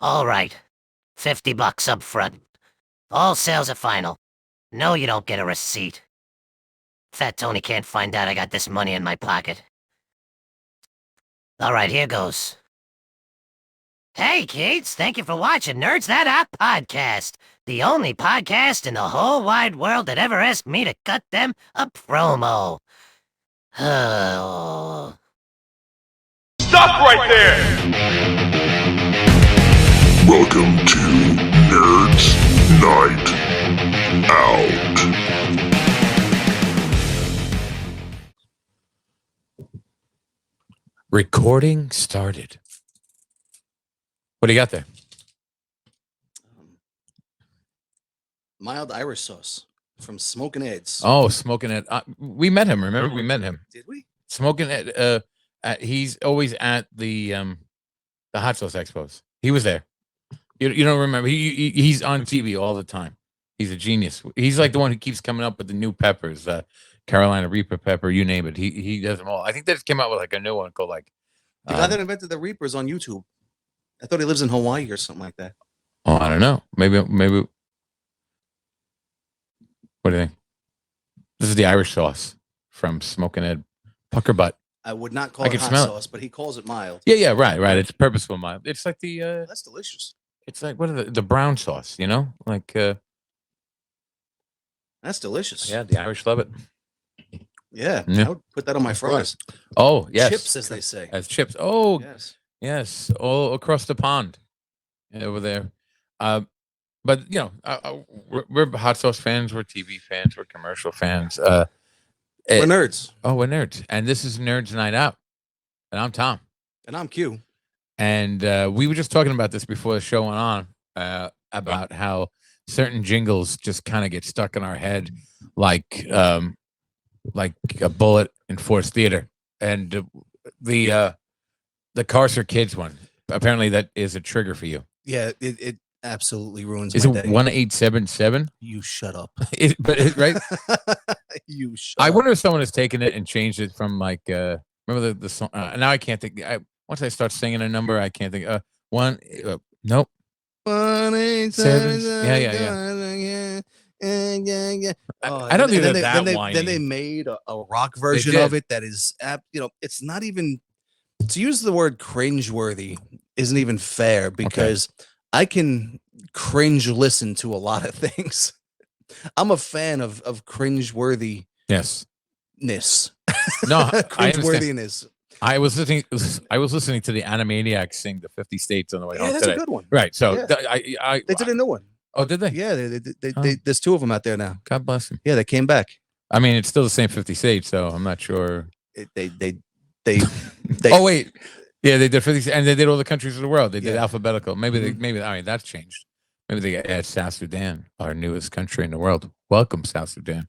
All right. $50 up front. All sales are final. No, you don't get a receipt. Fat Tony can't find out I got this money in my pocket. All right, here goes. Hey, kids, thank you for watching Nerds That Out Podcast, the only podcast in the whole wide world that ever asked me to cut them a promo. Oh. Stop right there! Welcome to Nerds Night Out. Recording started. What do you got there? Mild Irish sauce from Smoking Ed's. Oh, Smoking Ed. We met him. Remember, we met him. Did we? Smoking Ed. He's always at the hot sauce expos. He was there. You don't remember? He's on TV all the time. He's a genius. He's like the one who keeps coming up with the new peppers, Carolina Reaper pepper, you name it. He does them all. I think they just came out with like a new one called like The guy that invented the Reapers on YouTube. I thought he lives in Hawaii or something like that. Oh, I don't know. Maybe. What do you think? This is the Irish sauce from Smoking Ed. Pucker butt. I would not call I it can hot smell it. sauce, but he calls it mild. Yeah, right. It's purposeful mild. It's like the That's delicious. it's like what are the brown sauce, you know? Like That's delicious. yeah, the Irish love it. Yeah. Yeah. I would put that on my fries. Oh, yes. Chips, as they say. As chips. Oh, Yes. all across the pond over there. But you know, we're hot sauce fans, we're TV fans, we're commercial fans. We're nerds. Oh, we're nerds. And this is Nerds Night Out. And I'm Tom. And I'm Q. And we were just talking about this before the show went on, about how certain jingles just kind of get stuck in our head like a bullet in Force Theater. And the Cars for Kids one, apparently that is a trigger for you. Yeah, it absolutely ruins Is my it day. 1877? You shut up. Right? You shut I up. wonder if someone has taken it and changed it from like remember the song. Now I can't think. Once I start singing a number, I can't think. Nope. 1-877. Yeah. I don't think and they're that whiny. Then they made a rock version did. of it that is, it's not even, to use the word cringeworthy isn't even fair because I can cringe listen to a lot of things. I'm a fan of cringeworthiness. Yes. No, Cringeworthiness. I was listening to the Animaniacs sing the 50 States on the way Yeah, home that's today. a good one. Right. So Yeah. they They did a new one. Oh, did they? Yeah, Oh. there's two of them out there now. God bless them. Yeah, they came back. I mean, it's still the same 50 states, so I'm not sure. They Oh wait, yeah, they did 50, and they did all the countries of the world. They did Yeah. alphabetical. Maybe I mean, that's changed. Maybe they add South Sudan, our newest country in the world. Welcome, South Sudan.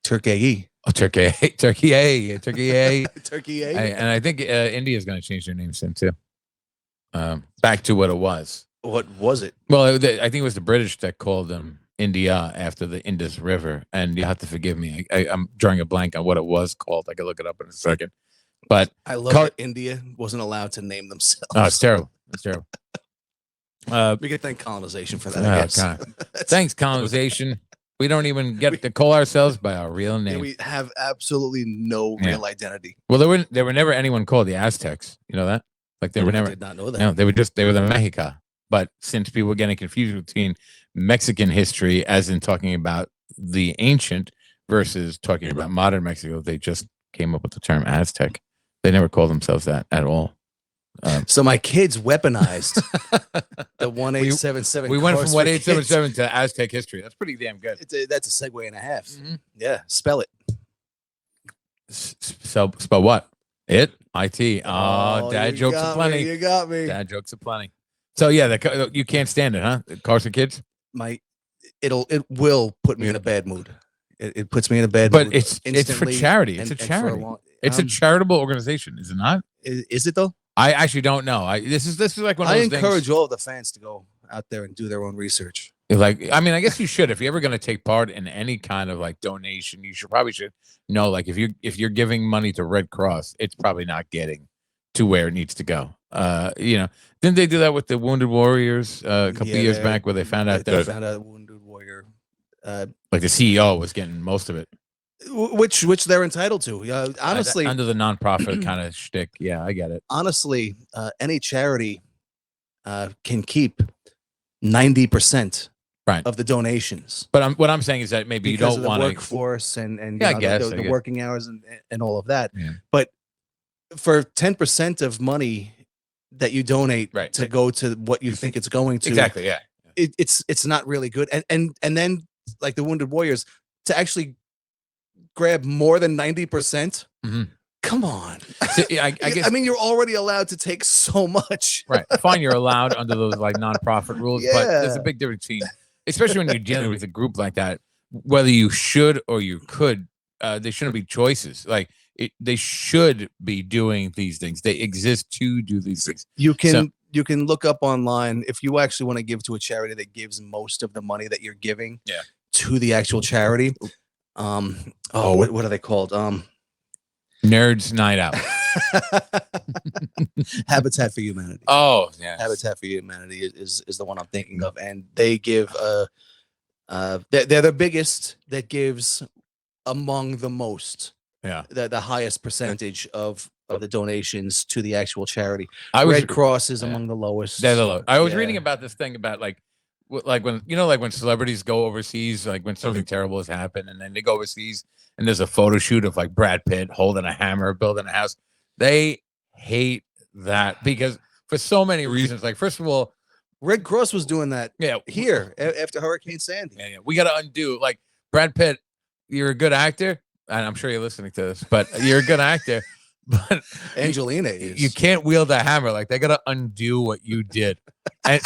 Turkey. Oh, Turkey. Turkey. And I think India is going to change their name soon too. Back to what it was. What was it? Well, I think it was the British that called them India after the Indus River, and you have to forgive me. I'm drawing a blank on what it was called. I can look it up in a second. But I love that India wasn't allowed to name themselves. oh, it's terrible. It's terrible. We could thank colonization for that. I guess. God. Thanks, colonization. We don't even get to call ourselves by our real Yeah, name. we have absolutely no real identity. Well, there were never anyone called the Aztecs. You know that? Like they were I never. did not know that. No, they were the Mexica. But since people were getting confused between Mexican history, as in talking about the ancient versus talking about modern Mexico, they just came up with the term Aztec. They never called themselves that at all. So my kids weaponized the 1877. We went from Cars for 1877 to Aztec history. That's pretty damn good. Kids. That's a segue and a half. Mm-hmm. Yeah, spell it. Spell what? It? IT. Oh, dad jokes got aplenty. me, You got me. Dad jokes aplenty. So yeah, you can't stand it, huh? Cars for Kids. It will put me in a bad mood. It puts me in a bad But mood. it's for instantly charity. It's and a for charity. long- It's a charitable organization, is it not? Is it though? I actually don't know. This is like one of I those encourage things. all of the fans to go out there and do their own research. Like, I mean, I guess you should. If you're ever going to take part in any kind of like donation, you should know, like, if you're giving money to Red Cross, it's probably not getting to where it needs to go. Didn't they do that with the Wounded Warriors a couple years back, where they found out they that found out Wounded Warrior, like the CEO was getting most of it, which they're entitled to. Honestly, under the nonprofit kind of shtick. Yeah, I get it. Honestly, any charity can keep 90% right of the donations. But what I'm saying is that maybe because you don't of the want workforce and I guess the working hours and all of that. Yeah. But for 10% of money that you donate to go to what you think it's going to, exactly, yeah, it's not really good. And then like the Wounded Warriors to actually grab more than 90%. Come on. So, I guess, I mean, you're already allowed to take so much. Right. Fine, you're allowed under those like nonprofit rules, but there's a big difference between, especially when you're dealing with a group like that, whether you should or you could, there shouldn't be choices. Like they should be doing these things. They exist to do these things. You can look up online if you actually want to give to a charity that gives most of the money that you're giving to the actual charity. What are they called? Nerds Night Out. Habitat for Humanity. Oh, yeah. Habitat for Humanity is the one I'm thinking of, and they give they're the biggest that gives among the most. Yeah. The highest percentage of the donations to the actual charity. Red Cross is among the lowest. They're the lowest. I was reading about this thing about like when celebrities go overseas, like when something terrible has happened, and then they go overseas and there's a photo shoot of like Brad Pitt holding a hammer, building a house. They hate that because for so many reasons. Like, first of all, Red Cross was doing that here after Hurricane Sandy. Yeah. We got to undo, like, Brad Pitt, you're a good actor, and I'm sure you're listening to this, but you're a good actor. But Angelina is. You can't wield a hammer. Like, they got to undo what you did. And,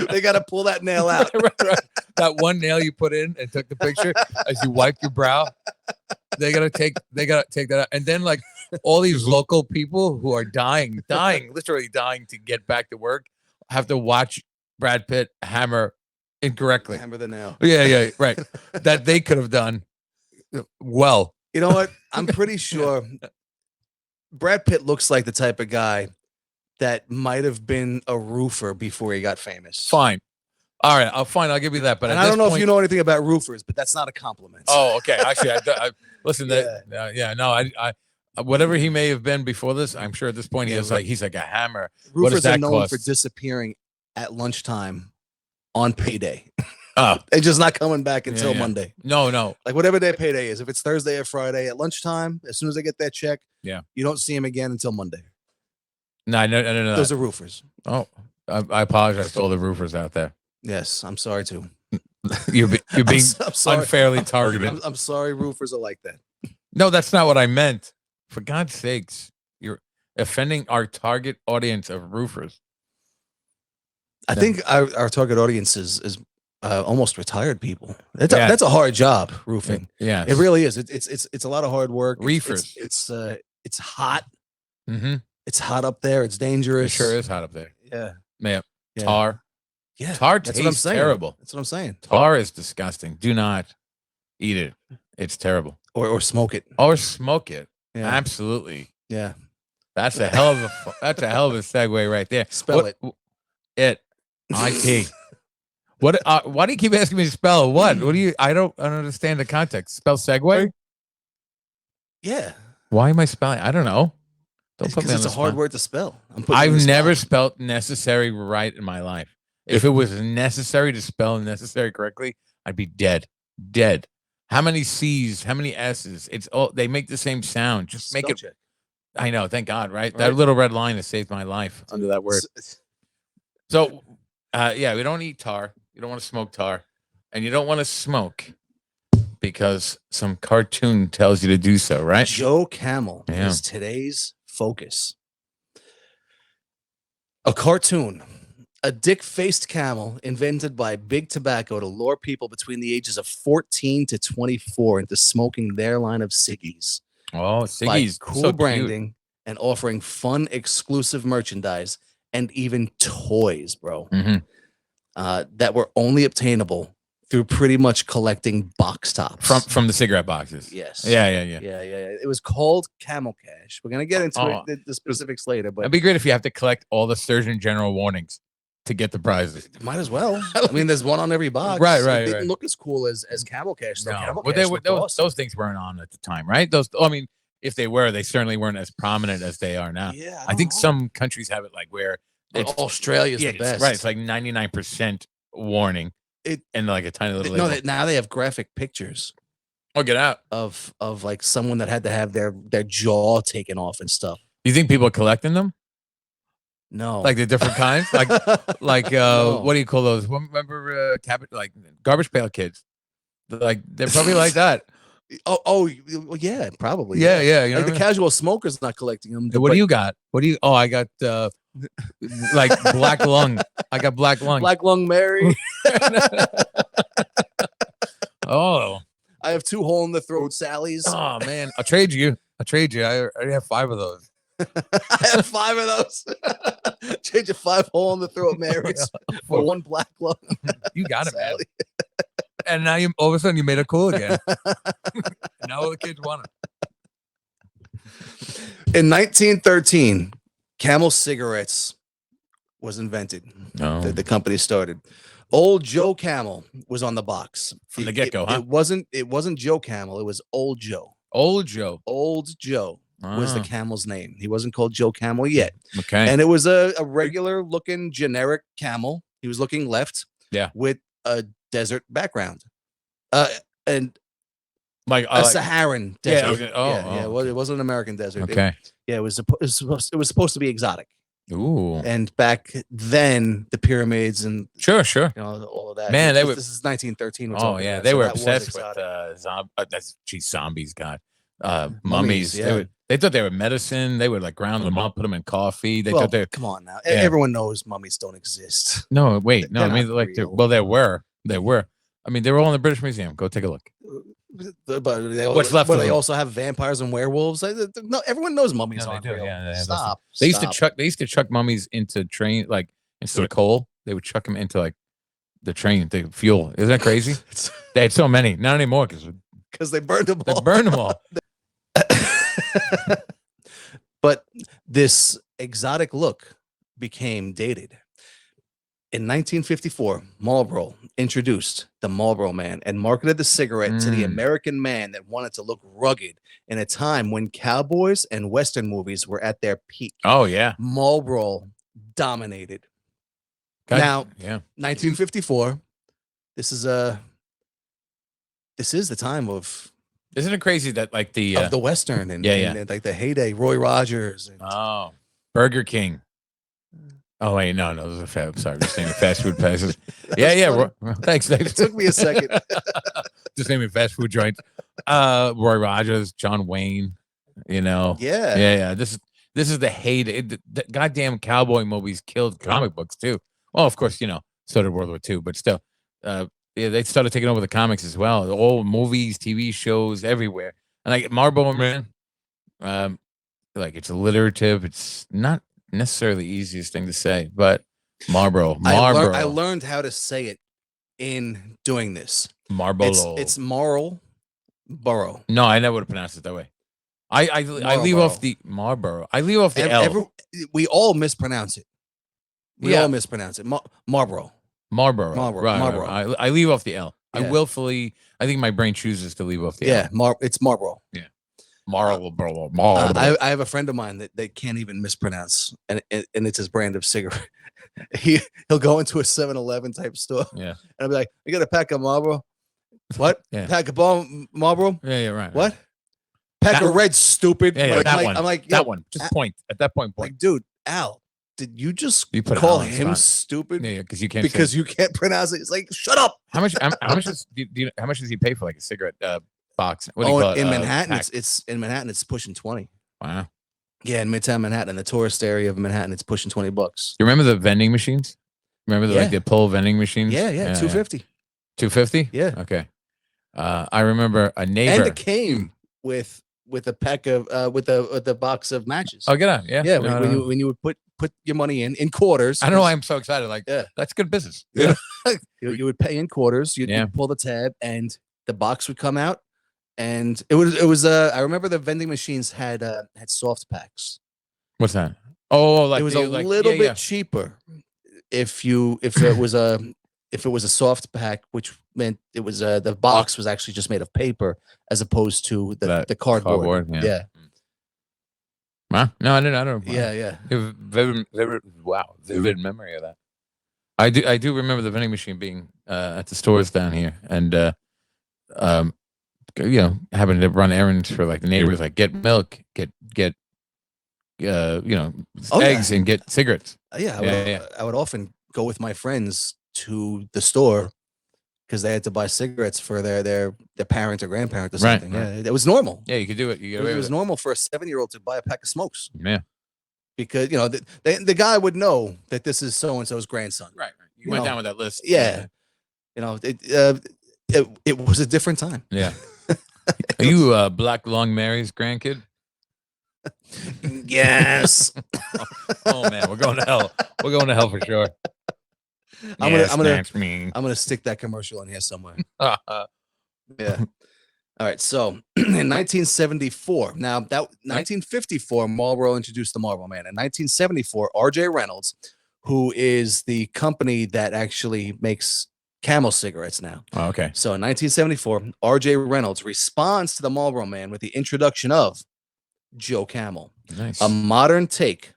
they got to pull that nail out. Right. That one nail you put in and took the picture as you wipe your brow. They got to take that out. And then, like, all these local people who are literally dying to get back to work have to watch Brad Pitt hammer incorrectly. Hammer the nail. Yeah, right. That they could have done well. You know what? I'm pretty sure Brad Pitt looks like the type of guy that might have been a roofer before he got famous. Fine. All right. I'll give you that. But I don't know if you know anything about roofers, but that's not a compliment. Oh, okay. Actually, I listen. I whatever he may have been before this, I'm sure at this point he's like a hammer. Roofers are known for disappearing at lunchtime on payday. Oh, and just not coming back until Monday. No. Like whatever their payday is, if it's Thursday or Friday at lunchtime, as soon as they get that check, you don't see them again until Monday. No. Those are roofers. Oh, I apologize to all the roofers out there. Yes, I'm sorry too. You're being unfairly targeted. I'm sorry, roofers are like that. No, that's not what I meant. For God's sakes, you're offending our target audience of roofers. I think our target audience is almost retired people. That's a hard job, roofing. Yeah, it really is. It's a lot of hard work. Reefers. It's hot. Mm-hmm. It's hot up there. It's dangerous. It sure is hot up there. Yeah. Tar. Yeah. Tar That's tastes what I'm saying. terrible. That's what I'm saying. Tar is disgusting. Do not eat it. It's terrible. Or smoke it. Or smoke it. Yeah. Absolutely. Yeah. That's a hell of a segue right there. Spell it. IT. What? Why do you keep asking me to spell what? What do you? I don't understand the context. Spell segue. Yeah. Why am I spelling? I don't know. Don't put me on it's the a hard spot. word to spell. I've never spelled necessary right in my life. If it was necessary to spell necessary correctly, I'd be dead. Dead. How many C's? How many S's? It's all they make the same sound. Just make it. Check. I know. Thank God. Right. That little red line has saved my life under that word. So, we don't eat tar. You don't want to smoke tar, and you don't want to smoke because some cartoon tells you to do so. Right. Joe Camel is today's focus. A cartoon. A dick-faced camel invented by Big Tobacco to lure people between the ages of 14 to 24 into smoking their line of ciggies. Oh, ciggies. By cool so branding cute. And offering fun, exclusive merchandise and even toys, bro, Mm-hmm. that were only obtainable through pretty much collecting box tops from the cigarette boxes. Yes. Yeah. It was called Camel Cash. We're gonna get into the specifics later, but It'd be great if you have to collect all the Surgeon General warnings to get the prizes. might as well. I mean, there's one on every box. Right. It didn't look as cool as Camel Cash. Though. No, Camel well, Cash they were, looked awesome. those things weren't on at the time, right? I mean, if they were, they certainly weren't as prominent as they are now. Yeah, I think some countries have it like where Australia's the best. right. It's like 99% warning. And like a tiny little. No, now they have graphic pictures. Oh, get out of like someone that had to have their jaw taken off and stuff. You think people are collecting them? No, like the different kinds, like No. What do you call those? Remember like Garbage Pail Kids? Like they're probably like that. Oh, yeah, probably. Yeah. You know like the casual smoker's not collecting them. What do you got? What do you? Oh, I got like black lung. I got black lung. Black lung Mary. Oh, I have 2 hole in the throat Sally's. Oh man, I'll trade you. I already have 5 of those. I have 5 of those. Change a 5 hole in the throat Marys for 1 black lung. You got it, man. And now you all of a sudden you made it cool again. Now all the kids want it. In 1913, Camel cigarettes was invented. No. The company started. Old Joe Camel was on the box From the get-go, huh? It wasn't Joe Camel. It was Old Joe. Old Joe. Old Joe was the camel's name. He wasn't called Joe Camel yet. Okay. And it was a regular looking generic camel. He was looking left. Yeah. With a desert background. And like a Saharan desert. Yeah. Okay. Yeah. Well, it wasn't an American desert. Okay. It was supposed to be exotic. Ooh. And back then, the pyramids and Sure. you know, all of that. Man, this is 1913. Oh yeah, they were obsessed with zombies. God, mummies. Yeah. They thought they were medicine. They would like ground them up, put them in coffee. They thought they. Come on now, everyone knows mummies don't exist. No, wait, no. They're I mean, not like, real. there were. I mean, they were all in the British Museum. Go take a look. But What's left But of they them? also have vampires and werewolves. No, everyone knows mummies No, aren't they do. real. Yeah, Stop. They used to chuck mummies into train, like instead of coal. They would chuck them into like the train, the fuel. Isn't that crazy? They had so many, not anymore because they burned them all. they burned them all. But this exotic look became dated. In 1954, Marlboro introduced the Marlboro Man and marketed the cigarette to the American man that wanted to look rugged in a time when cowboys and Western movies were at their peak. Oh yeah, Marlboro dominated. Now, 1954. This is the time of. Isn't it crazy that like the Western and like the heyday, Roy Rogers. And, Burger King. Oh wait, no, those are fast. Sorry, just naming fast food places. Yeah. Thanks. It took me a second. Just naming fast food joints. Roy Rogers, John Wayne. You know. Yeah. This is the heyday. The goddamn cowboy movies killed comic books too. Well, of course, so did World War II, but still, they started taking over the comics as well. All movies, TV shows, everywhere. And like Marlboro Man, like it's alliterative. It's not necessarily the easiest thing to say, but Marlboro. I learned how to say it in doing this. Marlboro. It's Marlboro. No, I never would have pronounced it that way. I leave off the Marlboro. I leave off the L. We all mispronounce it. We all mispronounce it. Marlboro. Marlboro. Right. Marlboro. I leave off the L. Yeah. I think my brain chooses to leave off the L. Yeah, it's Marlboro. Yeah. Marlboro. I have a friend of mine that they can't even mispronounce, and it's his brand of cigarette. He'll go into a 7-Eleven type store. Yeah. And I'll be like, "You got a pack of Marlboro? What? Yeah. Pack of Marlboro? Yeah, right. What? Pack of Red, stupid." Yeah, that one. I'm like, that one. Just point. At that point. Like, dude, Al, did you just put call Al in him front. stupid? Yeah, because you can't pronounce it. It's like, shut up. How much does he pay for like a cigarette box? What do you Oh, call it? in Manhattan, pack? it's in Manhattan, it's pushing 20. Wow. Yeah, in Midtown Manhattan, in the tourist area of Manhattan, it's pushing $20. You remember the vending machines? Remember the pull vending machines? Yeah, $2.50. $2.50? Yeah. Okay. I remember a neighbor. And it came with a pack of with a box of matches. Oh, get out. Yeah. Yeah, No, when you would put your money in quarters. I don't know why I'm so excited. Like, Yeah. that's good business. Yeah. You would pay in quarters. You'd Yeah. pull the tab, and the box would come out. And it was. I remember the vending machines had soft packs. What's that? Oh, like it was the- a like- little yeah, bit yeah. cheaper if it was a soft pack, which meant it was the box was actually just made of paper as opposed to the cardboard. Yeah. Huh? No, I don't. Yeah, yeah. Vivid memory of that. I do remember the vending machine being at the stores down here, and having to run errands for like the neighbors, like get milk, get eggs, and get cigarettes. I would often go with my friends to the store because they had to buy cigarettes for their parent or grandparent or Right, something. right. Yeah, it was normal. Yeah, you could do it. You get It away was with it. normal for a 7-year-old to buy a pack of smokes Yeah, because the guy would know that this is so and so's grandson. right. You You went know, down with that list. Yeah, it was a different time. Yeah. Are you Black Long Mary's grandkid? Yes. Oh man, we're going to hell. We're going to hell for sure. I'm Yes, gonna that's me. I'm gonna stick that commercial in here somewhere. Uh, Yeah. All right. So in 1974, now that 1954, Marlboro introduced the Marlboro Man. In 1974, R.J. Reynolds, who is the company that actually makes Camel cigarettes now. oh, okay. So in 1974, R.J. Reynolds responds to the Marlboro Man with the introduction of Joe Camel, Nice. a modern take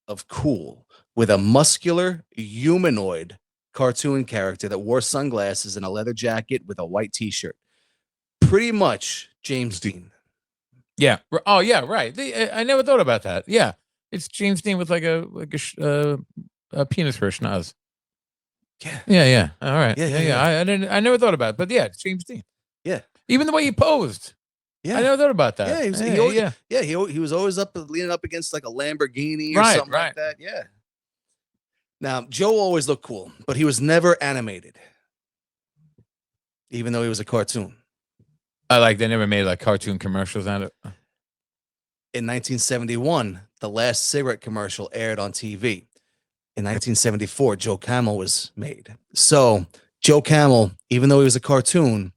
of cool with a muscular humanoid cartoon character that wore sunglasses and a leather jacket with a white t-shirt. Pretty much James Dean. Yeah. Oh, yeah. Right. I never thought about that. Yeah, it's James Dean with like a penis for a schnoz. Yeah. Yeah. Yeah. All right. Yeah. I never thought about it, but yeah, it's James Dean. Yeah. Even the way he posed. Yeah. I never thought about that. Yeah, he was, he was always leaning up against like a Lamborghini or something like that. Yeah. Now, Joe always looked cool, but he was never animated, even though he was a cartoon. They never made like cartoon commercials out of it. In 1971, the last cigarette commercial aired on TV. In 1974, Joe Camel was made. So Joe Camel, even though he was a cartoon,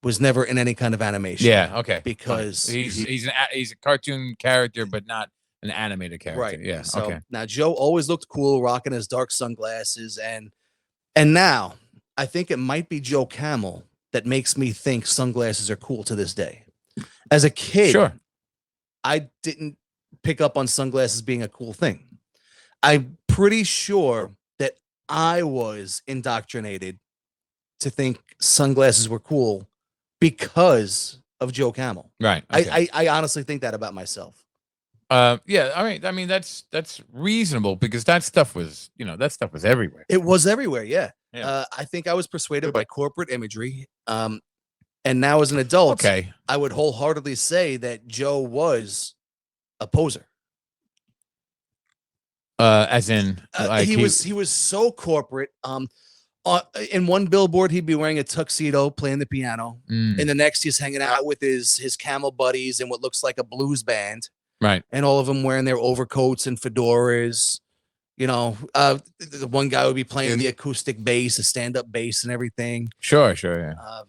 was never in any kind of animation. Yeah. Okay. Because he's a cartoon character, but not an animated character. right. Yeah. So okay. now Joe always looked cool, rocking his dark sunglasses, and now I think it might be Joe Camel that makes me think sunglasses are cool to this day. As a kid, Sure. I didn't pick up on sunglasses being a cool thing. I'm pretty sure that I was indoctrinated to think sunglasses were cool because of Joe Camel. Right. Okay. I honestly think that about myself. Yeah. All right. I mean, that's reasonable because that stuff was everywhere. It was everywhere. Yeah. Yeah. I think I was persuaded by corporate imagery. And now as an adult, Okay. I would wholeheartedly say that Joe was a poser. As in, like he was so corporate. In one billboard, he'd be wearing a tuxedo, playing the piano. Mm, In the next, he's hanging out with his Camel buddies in what looks like a blues band, right. and all of them wearing their overcoats and fedoras. The one guy would be playing the acoustic bass, a stand-up bass, and everything. Sure. Yeah.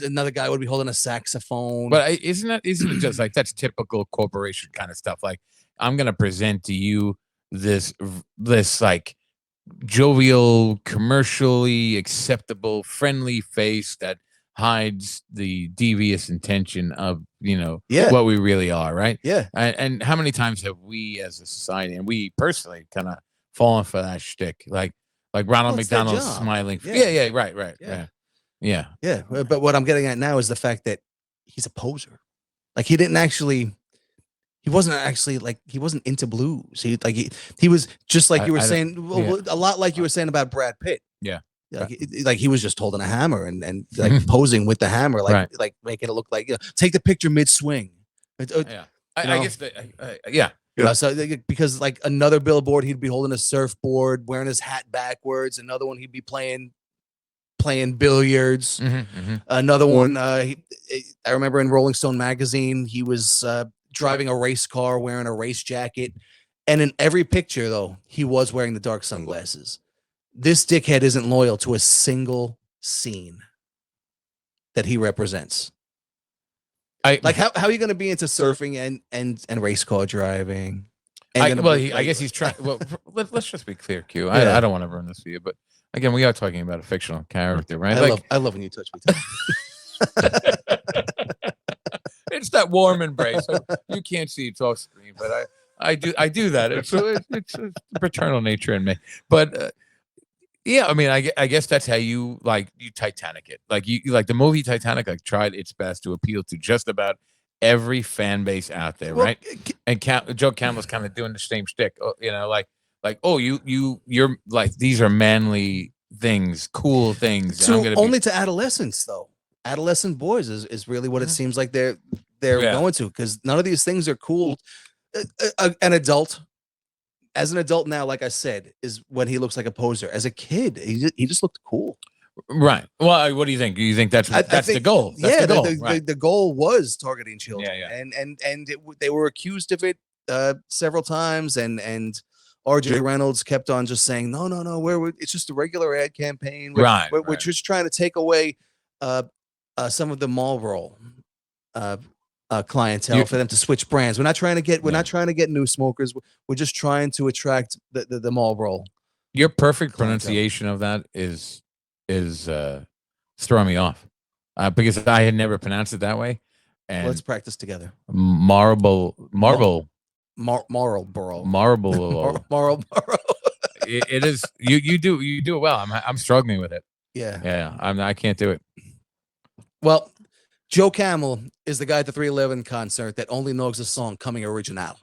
Another guy would be holding a saxophone. But isn't it just like that's typical corporation kind of stuff? Like I'm gonna present to you this like jovial, commercially acceptable, friendly face that hides the devious intention of what we really are, right? Yeah. And how many times have we as a society and we personally kind of fallen for that shtick? Like Ronald It's their McDonald's job. smiling. Yeah. Right. Yeah. Yeah, but what I'm getting at now is the fact that he's a poser. Like he wasn't actually like he wasn't into blues. He was just like you were saying, a lot like you were saying about Brad Pitt. Yeah. Like he was just holding a hammer and like posing with the hammer, like Right. like making it look like take the picture mid swing. Yeah. I guess yeah. So because like another billboard, he'd be holding a surfboard, wearing his hat backwards. Another one, he'd be playing billiards. Another one, I remember in Rolling Stone magazine, he was driving a race car, wearing a race jacket, And in every picture, though, he was wearing the dark sunglasses. This dickhead isn't loyal to a single scene that he represents. Like how are you going to be into surfing and race car driving? I guess he's trying. Well, let's just be clear, Q. I don't want to ruin this for you, but again, we are talking about a fictional character, right? I love when you touch me. It's that warm embrace. You can't see it off screen, but I do that. It's a paternal nature in me. But yeah, I mean, I guess that's how you Titanic it. Like you like the movie Titanic. Like tried its best to appeal to just about every fan base out there, right? And Joe Camel's kind of doing the same shtick. You're like these are manly things, cool things. To adolescents though. Adolescent boys is really what it seems like they're going to, because none of these things are cool. An adult, as an adult now, like I said, is when he looks like a poser. As a kid, he just looked cool. Right. Well, what do you think? Do you think that's the goal? That's the goal. The goal was targeting children. Yeah. And they were accused of it several times, and RJ Reynolds kept on just saying, no, it's just a regular ad campaign. We're just trying to take away some of the Marlboro clientele for them to switch brands. We're not trying to get new smokers. We're just trying to attract the Marlboro. Your perfect pronunciation of that is throwing me off because I had never pronounced it that way. And let's practice together. Marlboro. It is. You do it well. I'm struggling with it. Yeah. I can't do it. Well, Joe Camel is the guy at the 311 concert that only knows the song "Coming Original,"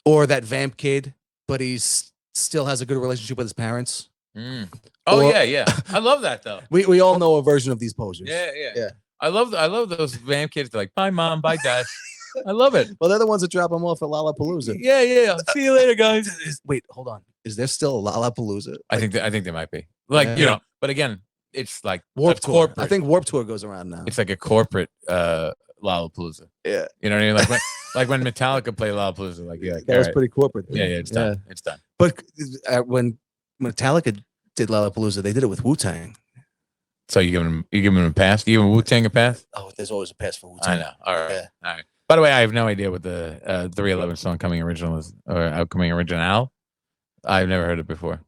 or that Vamp Kid, but he's still has a good relationship with his parents. Yeah. I love that though. We all know a version of these posers. Yeah. I love those Vamp Kids. They're like, bye mom, bye dad. I love it. Well, they're the ones that drop them off at Lollapalooza. Yeah. See you later, guys. Wait, hold on. Is there still a Lollapalooza? I think there might be. But again, it's like Warped Tour. I think Warped Tour goes around now. It's like a corporate Lollapalooza. Yeah. You know what I mean? Like when Metallica played Lollapalooza, that was pretty corporate. Yeah, it's done. It's done. But when Metallica did Lollapalooza, they did it with Wu-Tang. So you give them a pass? You give Wu-Tang a pass? Oh, there's always a pass for Wu-Tang. I know. All right. Yeah. All right. By the way, I have no idea what the 311 song "Coming Original" is, or "Coming Original." I've never heard it before.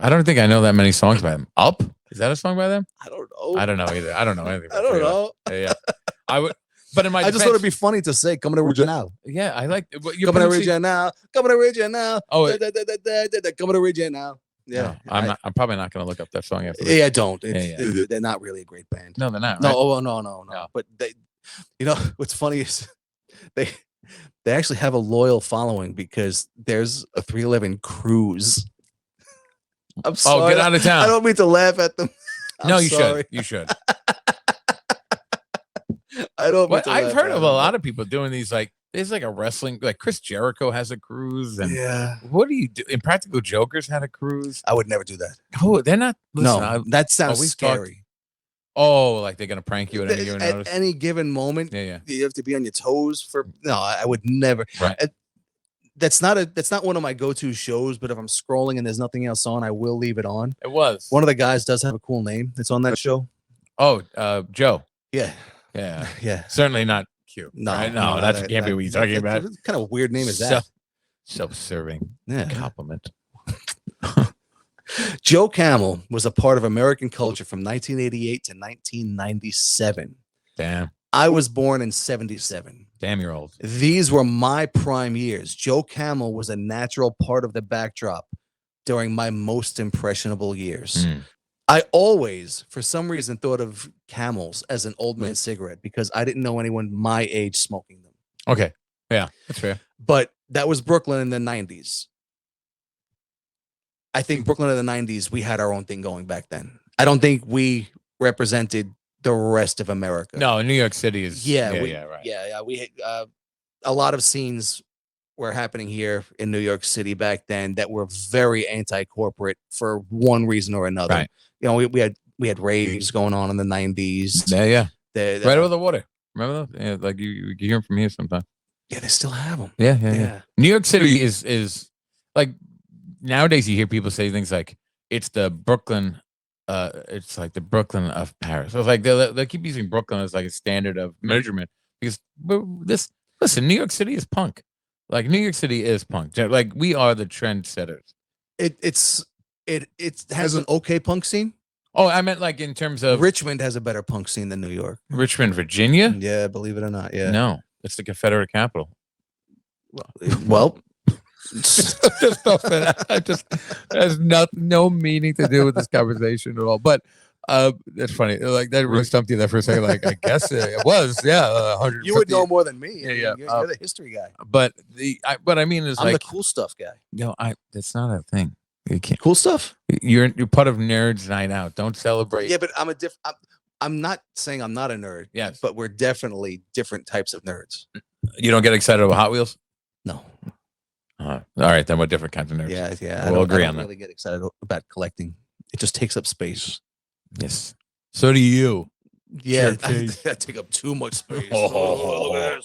I don't think I know that many songs by them. Up? Is that a song by them? I don't know. I don't know either. I don't know anything. I don't know. Yeah. I would, but in my I just thought it'd be funny to say "Coming Original." Yeah, I like Coming Original. Coming Original. Oh, Coming Original. Yeah, no, I'm probably not going to look up that song after this. Yeah, don't. They're not really a great band. No, they're not. No, right? no. But they, what's funny is they actually have a loyal following because there's a 311 cruise. I'm sorry. Oh, get out of town. I don't mean to laugh at them. No, you should. You should. I don't. I've heard of a lot of people doing these. Like, there's like a wrestling, like Chris Jericho has a cruise, and what do you do? Impractical Jokers had a cruise. I would never do that. Oh, they're not. Listen, that sounds scary. Like they're gonna prank you at any given notice? At any given moment. Yeah. You have to be on your toes for. No, I would never. Right. That's not one of my go-to shows, but if I'm scrolling and there's nothing else on, I will leave it on. It was. One of the guys does have a cool name that's on that show. Oh, Joe. Yeah. Certainly not Q. No, right? No, that can't be what you're talking about. What kind of weird name is that? Self-serving compliment. Joe Camel was a part of American culture from 1988 to 1997. Damn. I was born in 77. Damn, you're old. These were my prime years. Joe Camel was a natural part of the backdrop during my most impressionable years. I always, for some reason, thought of Camels as an old man cigarette because I didn't know anyone my age smoking them. Okay. Yeah, that's fair. But that was Brooklyn in the 90s. I think Brooklyn in the 90s, we had our own thing going back then. I don't think we represented the rest of America. No, New York City is. Right. Yeah. We had a lot of scenes were happening here in New York City back then that were very anti-corporate for one reason or another. Right. We had raves going on in the 90s. Yeah. Right over the water. Remember those? Yeah, like you hear them from here sometimes. Yeah, they still have them. Yeah. New York City is like nowadays you hear people say things like it's the Brooklyn. It's like the Brooklyn of Paris. So it's like they keep using Brooklyn as like a standard of measurement because listen, New York City is punk. Like New York City is punk. Like we are the trendsetters. It has an okay punk scene. Oh, I meant like in terms of Richmond has a better punk scene than New York. Virginia. Virginia? Yeah, believe it or not. Yeah. No, it's the Confederate capital. Well, just off that. I just has no meaning to do with this conversation at all. But that's funny. Like that really stumped you there for a second. Like I guess it was. Yeah, 150. you would know more than me. Yeah. You're the history guy. But what I mean is I'm like the cool stuff guy. that's not a thing. You can't. Cool stuff. You're part of Nerds Night Out. Don't celebrate. Yeah, but I'm not saying I'm not a nerd. Yes, but we're definitely different types of nerds. You don't get excited about Hot Wheels. No. All right, then we're different kinds of nerds. Yeah. We'll agree I on don't that. really get excited about collecting. It just takes up space. Yes. So do you. Yeah, Sure, I take up too much space. Oh, look at this.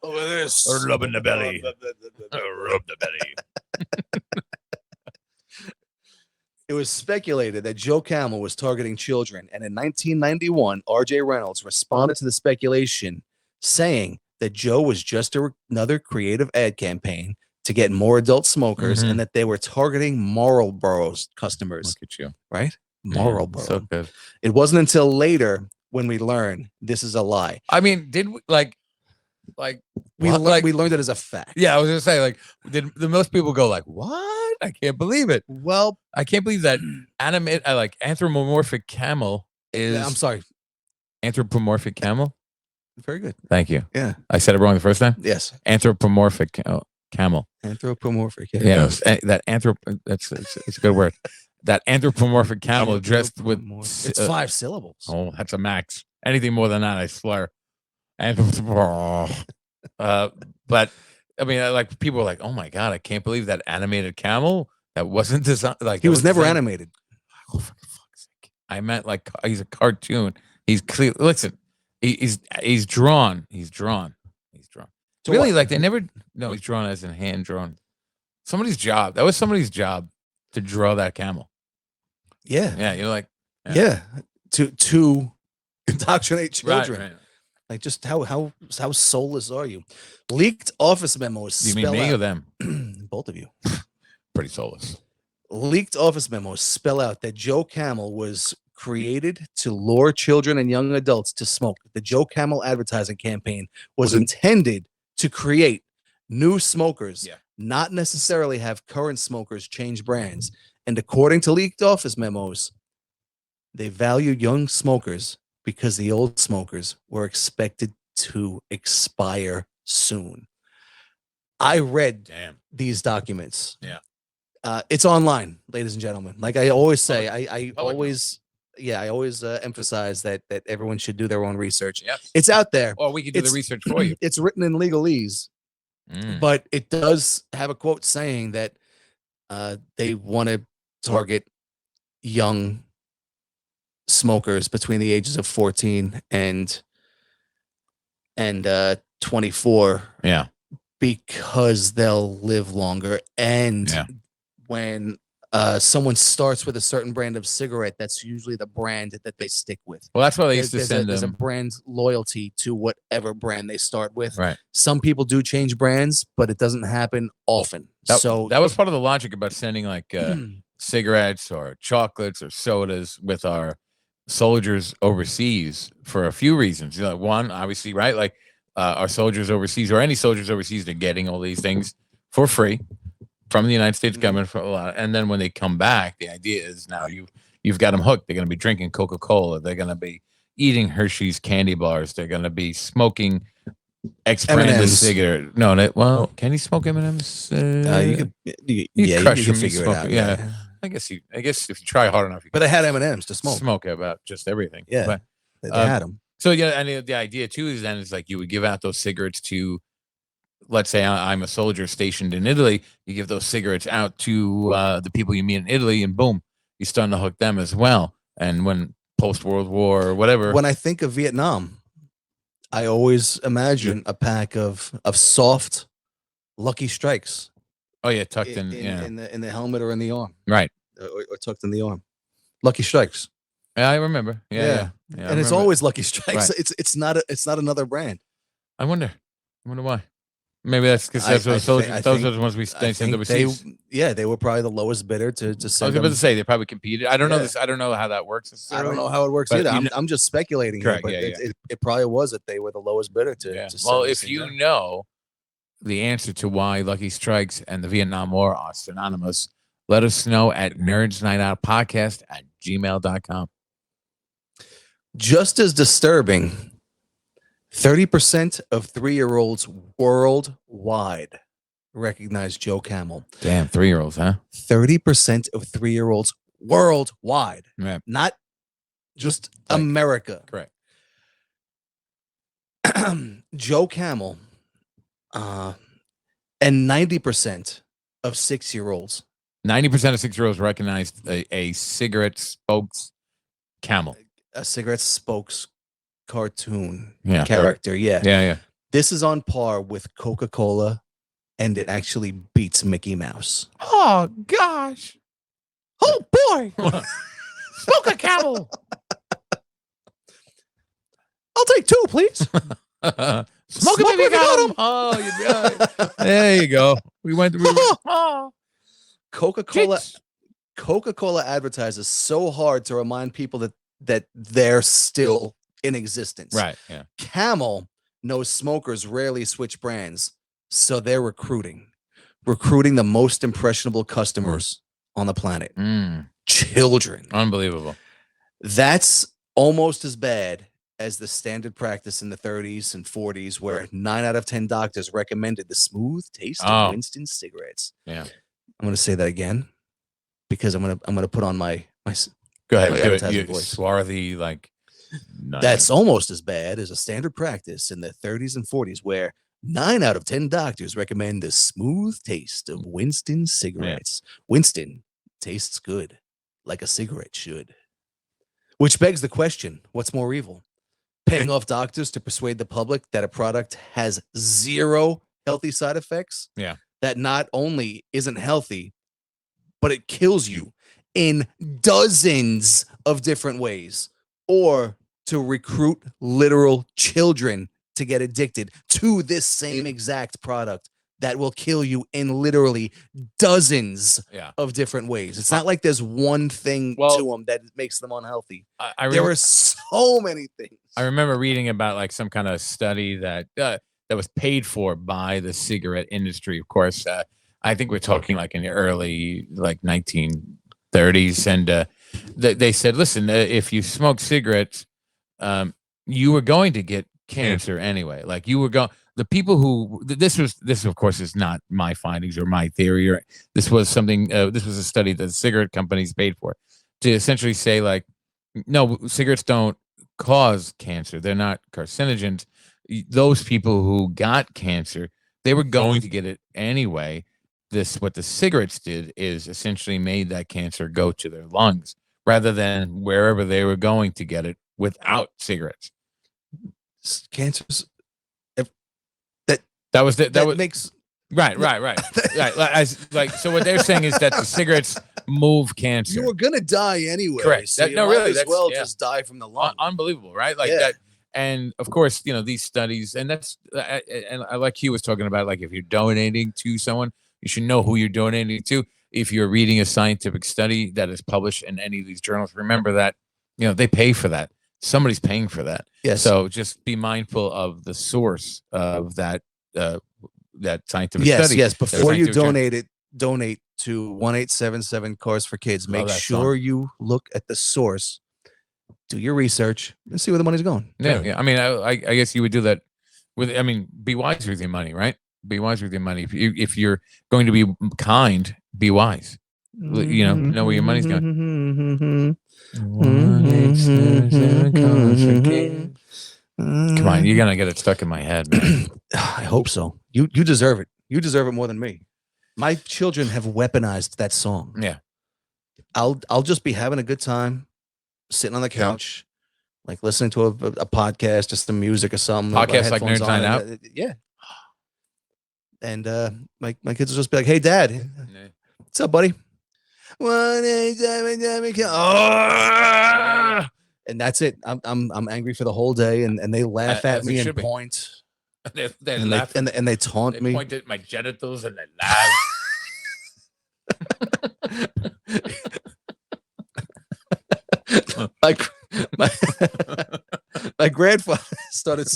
Look at this. Rub in the belly. Rub the belly. It was speculated that Joe Camel was targeting children, and in 1991, R.J. Reynolds responded to the speculation, saying that Joe was just another creative ad campaign to get more adult smokers, and that they were targeting Marlboro's customers. Look at you. Right? Marlboro. So good. It wasn't until later when we learned this is a lie. I mean, did we We what? learned it as a fact. Yeah, I was gonna say, like, did the most people go like, "What? I can't believe it." Well, I can't believe that like anthropomorphic camel is. I'm sorry. Anthropomorphic camel. Very good. Thank you. Yeah. I said it wrong the first time. Yes. Anthropomorphic camel. Anthropomorphic. Yeah. That's it's a good word. That anthropomorphic camel dressed with It's 5 syllables. Oh, that's a max. Anything more than that, I slur. But I mean, like people were like, "Oh my god, I can't believe that animated camel that wasn't designed." Like He was never animated. Oh, for fuck's sake! I meant like he's a cartoon. He's clear. Listen, he's drawn. He's drawn. To Really, what? like they never. No, he's drawn as in hand drawn. Somebody's job. That was somebody's job to draw that camel. Yeah. Yeah, you're like, Yeah. To indoctrinate children. Right. Like, just how soulless are you? Leaked office memos. You mean me or them? Both of you. Pretty soulless. Leaked office memos spell out that Joe Camel was created to lure children and young adults to smoke. The Joe Camel advertising campaign was intended to create new smokers, not necessarily have current smokers change brands. And according to leaked office memos, they valued young smokers because the old smokers were expected to expire soon. I read these documents. Yeah. It's online, ladies and gentlemen. Like I always say, I always emphasize that everyone should do their own research. Yes. It's out there. Or we can do the research for you. It's written in legalese, but it does have a quote saying that they want to target young smokers between the ages of 14 and 24. Yeah. Because they'll live longer. And when someone starts with a certain brand of cigarette, that's usually the brand that they stick with. Well, that's why they used to send there's a them. brand loyalty to whatever brand they start with. Right. Some people do change brands, but it doesn't happen often. So that was part of the logic about sending like cigarettes or chocolates or sodas with our soldiers overseas for a few reasons. You know, one, obviously, right? Like our soldiers overseas or any soldiers overseas, they're getting all these things for free from the United States government for a lot. And then when they come back, the idea is now you've got them hooked. They're going to be drinking Coca-Cola. They're going to be eating Hershey's candy bars. They're going to be smoking X-branded M&Ms. cigarette. No, well, can he smoke M&Ms? you you crush can him, figure it smoke out. it, yeah. I guess if you try hard enough, you But can they had M&Ms to smoke. about just everything. Yeah. But, They had them. so yeah, and the idea too is then it's like you would give out those cigarettes to, let's say I'm a soldier stationed in Italy. You give those cigarettes out to the people you meet in Italy, and boom, you're starting to hook them as well. And when post World War or whatever, When I think of Vietnam, I always imagine a pack of soft Lucky Strikes Oh yeah, tucked in. Yeah, in the helmet or in the arm, right. or tucked in the arm. Lucky Strikes. Yeah, I remember. Yeah, yeah. And it's always Lucky Strikes. Right. It's not another brand. I wonder why. Maybe that's because I those think- are the ones we I sent think overseas. they were probably the lowest bidder to I was send about them. to say they probably competed. I don't know Yeah. this. I don't know how that works. I don't know how it works But either. you I'm just speculating Correct, here, but yeah, it probably was that they were the lowest bidder to. Yeah. to send Well, these if things you out. know the answer to why Lucky Strikes and the Vietnam War are synonymous, let us know at nerdsnightoutpodcast@gmail.com. Just as disturbing, 30% of 3-year-olds worldwide recognize Joe Camel. Damn, 3-year-olds, huh? 30% of 3-year-olds worldwide, Yeah, not just Like- America. correct. Joe Camel, and 90% of 6-year-olds. 90% of 6-year-olds recognize a cigarette spokes camel. A cigarette spokes cartoon Yeah. character. Yeah. Yeah. This is on par with Coca-Cola, and it actually beats Mickey Mouse. Oh gosh. Oh boy. Spoke a camel. I'll take 2, please. Smoke Smoke it, baby, if you got got him. Oh, there you go. We went. Coca-Cola Chicks. Coca-Cola advertises so hard to remind people that they're still in existence. Right. Yeah. Camel knows smokers rarely switch brands, so they're recruiting the most impressionable customers on the planet. Children. Unbelievable. That's almost as bad as the standard practice in the 30s and 40s, where 9 out of 10 doctors recommended the smooth taste Oh. of Winston cigarettes. Yeah. I'm going to say that again because I'm going to put on my Go ahead. My Do it. advertising You voice. swarthy like. Nice. That's almost as bad as a standard practice in the 30s and 40s, where 9 out of 10 doctors recommend the smooth taste of Winston cigarettes. Winston tastes good, like a cigarette should. Which begs the question, what's more evil? Paying off doctors to persuade the public that a product has 0 healthy side effects? Yeah. That not only isn't healthy, but it kills you in dozens of different ways. Or to recruit literal children to get addicted to this same exact product that will kill you in literally dozens Yeah. of different ways. It's not like there's one thing Well, to them that makes them unhealthy. I There remember, are so many things. I remember reading about like some kind of study that was paid for by the cigarette industry. Of course, I think we're talking like in the early like 1930s, and they said, listen, if you smoke cigarettes, you were going to get cancer anyway. Like you were going. The people who this of course is not my findings or my theory, or this was something. This was a study that cigarette companies paid for to essentially say like, no, cigarettes don't cause cancer. They're not carcinogens. Those people who got cancer, they were going to get it anyway. What the cigarettes did is essentially made that cancer go to their lungs rather than wherever they were going to get it without cigarettes. Cancers. That was Makes right. So what they're saying is that the cigarettes move cancer. you were gonna die anyway. Correct. So you No, might really, as that's- well yeah. just die from the lung. Unbelievable, right? Like Yeah. that. And of course, these studies, and that's, and I like Hugh was talking about, like if you're donating to someone, you should know who you're donating to. If you're reading a scientific study that is published in any of these journals, remember that, they pay for that. Somebody's paying for that. Yes. So just be mindful of the source of that scientific Yes, study. yes. Before you scientific donate to 1-877 Cars for Kids. Make that sure you look at the source, do your research, and see where the money's going. Yeah. I mean, I guess you would do that with. I mean, be wise with your money, right? Be wise with your money. If you're going to be kind, be wise. Know where your money's going. 1-877 Cars for Kids. Come on, you're gonna get it stuck in my head, man. I hope so. You deserve it. You deserve it more than me. My children have weaponized that song. Yeah. I'll just be having a good time, sitting on the couch, like listening to a podcast, just the music or something. Podcasts like headphones Nerds on, Night and, yeah. And my kids will just be like, "Hey, Dad, what's up, buddy?" Oh! And that's it. I'm angry for the whole day, and they laugh at As me it and should be. point, They and laugh. they taunt They me. point at my genitals and they laugh. my, my grandfather started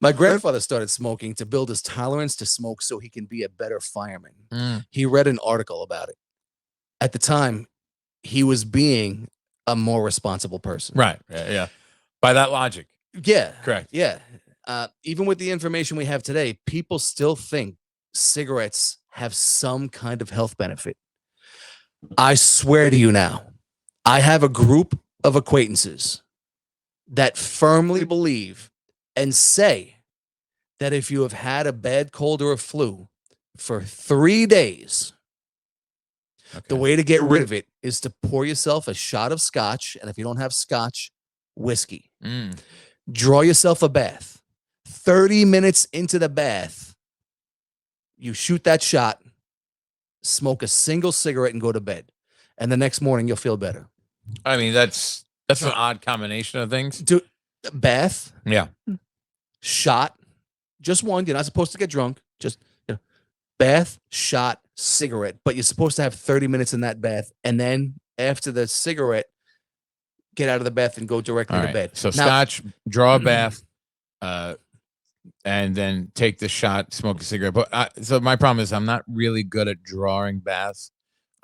my grandfather started smoking to build his tolerance to smoke so he can be a better fireman. He read an article about it. At the time, he was being a more responsible person. Right. Yeah. By that logic. Yeah. Correct. Yeah. Even with the information we have today, people still think cigarettes have some kind of health benefit. I swear to you now, I have a group of acquaintances that firmly believe and say that if you have had a bad cold or a flu for 3 days, the way to get rid of it is to pour yourself a shot of scotch. And if you don't have scotch, whiskey. Draw yourself a bath. 30 minutes into the bath, you shoot that shot, smoke a single cigarette, and go to bed. And the next morning, you'll feel better. I mean, that's an odd combination of things. Do bath, Yeah. shot, just one. You're not supposed to get drunk. Just bath, shot, cigarette. But you're supposed to have 30 minutes in that bath, and then after the cigarette, get out of the bath and go directly to bed. So scotch, draw a bath, and then take the shot, smoke a cigarette. But so my problem is I'm not really good at drawing baths.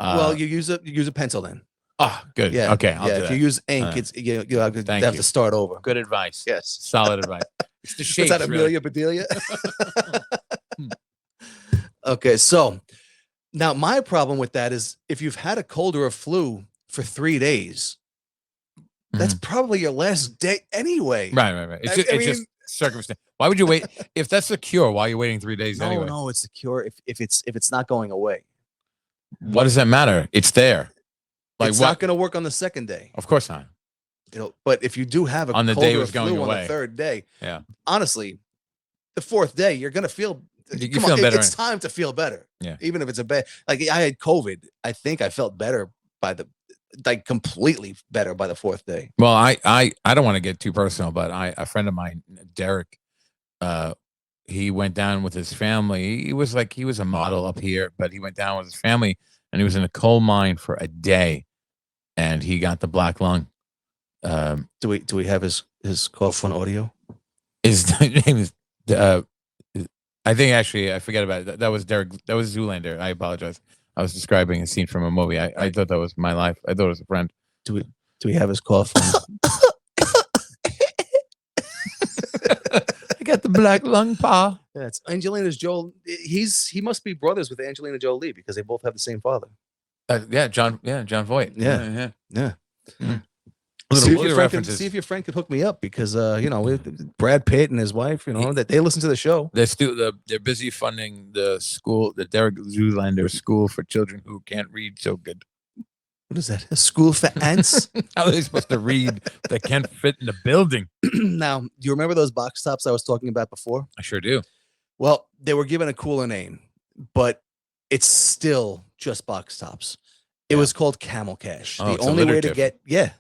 Well, you use a pencil then. Oh, good. Yeah. Okay. I'll do If that. you use ink, Alright. it's you have Thank you. to start over. Good advice. Yes. Solid advice. It's the What's shapes. that, Really. Amelia Bedelia? Okay, so now my problem with that is if you've had a cold or a flu for 3 days, that's probably your last day anyway. Right. It's, I just, it's mean- just circumstance. Why would you wait? If that's the cure, why are you waiting 3 days anyway? No, it's a cure if it's not going away. What does that matter? It's there. Like It's what? not going to work on the second day. Of course not. But if you do have a On the cold day it or was a going flu on away. the third day, Yeah. honestly, the fourth day you're going to feel. You Come feel on, better. It's time to feel better. Yeah. Even if it's a bad, like I had COVID, I think I felt better completely better by the fourth day. Well, I don't want to get too personal, but a friend of mine, Derek, he went down with his family. He was a model up here, but he went down with his family and he was in a coal mine for a day, and he got the black lung. Do we have his cough on audio? His name is I think actually I forget about it. That was Derek. That was Zoolander. I apologize. I was describing a scene from a movie. I thought that was my life. I thought it was a friend. Do we have his cough on? I got the black lung, pa. Yeah, it's Angelina Jolie. He must be brothers with Angelina Jolie because they both have the same father. John Voight. Yeah. Little See references. if your friend could hook me up because Brad Pitt and his wife, that they listen to the show. They're busy funding the school, the Derek Zoolander School for Children Who Can't Read so good. What is that? A school for ants? How are they supposed to read? They can't fit in the building. Now, do you remember those box tops I was talking about before? I sure do. Well, they were given a cooler name, but it's still just box tops. It was called Camel Cash. Oh, The it's only way to alliterative. get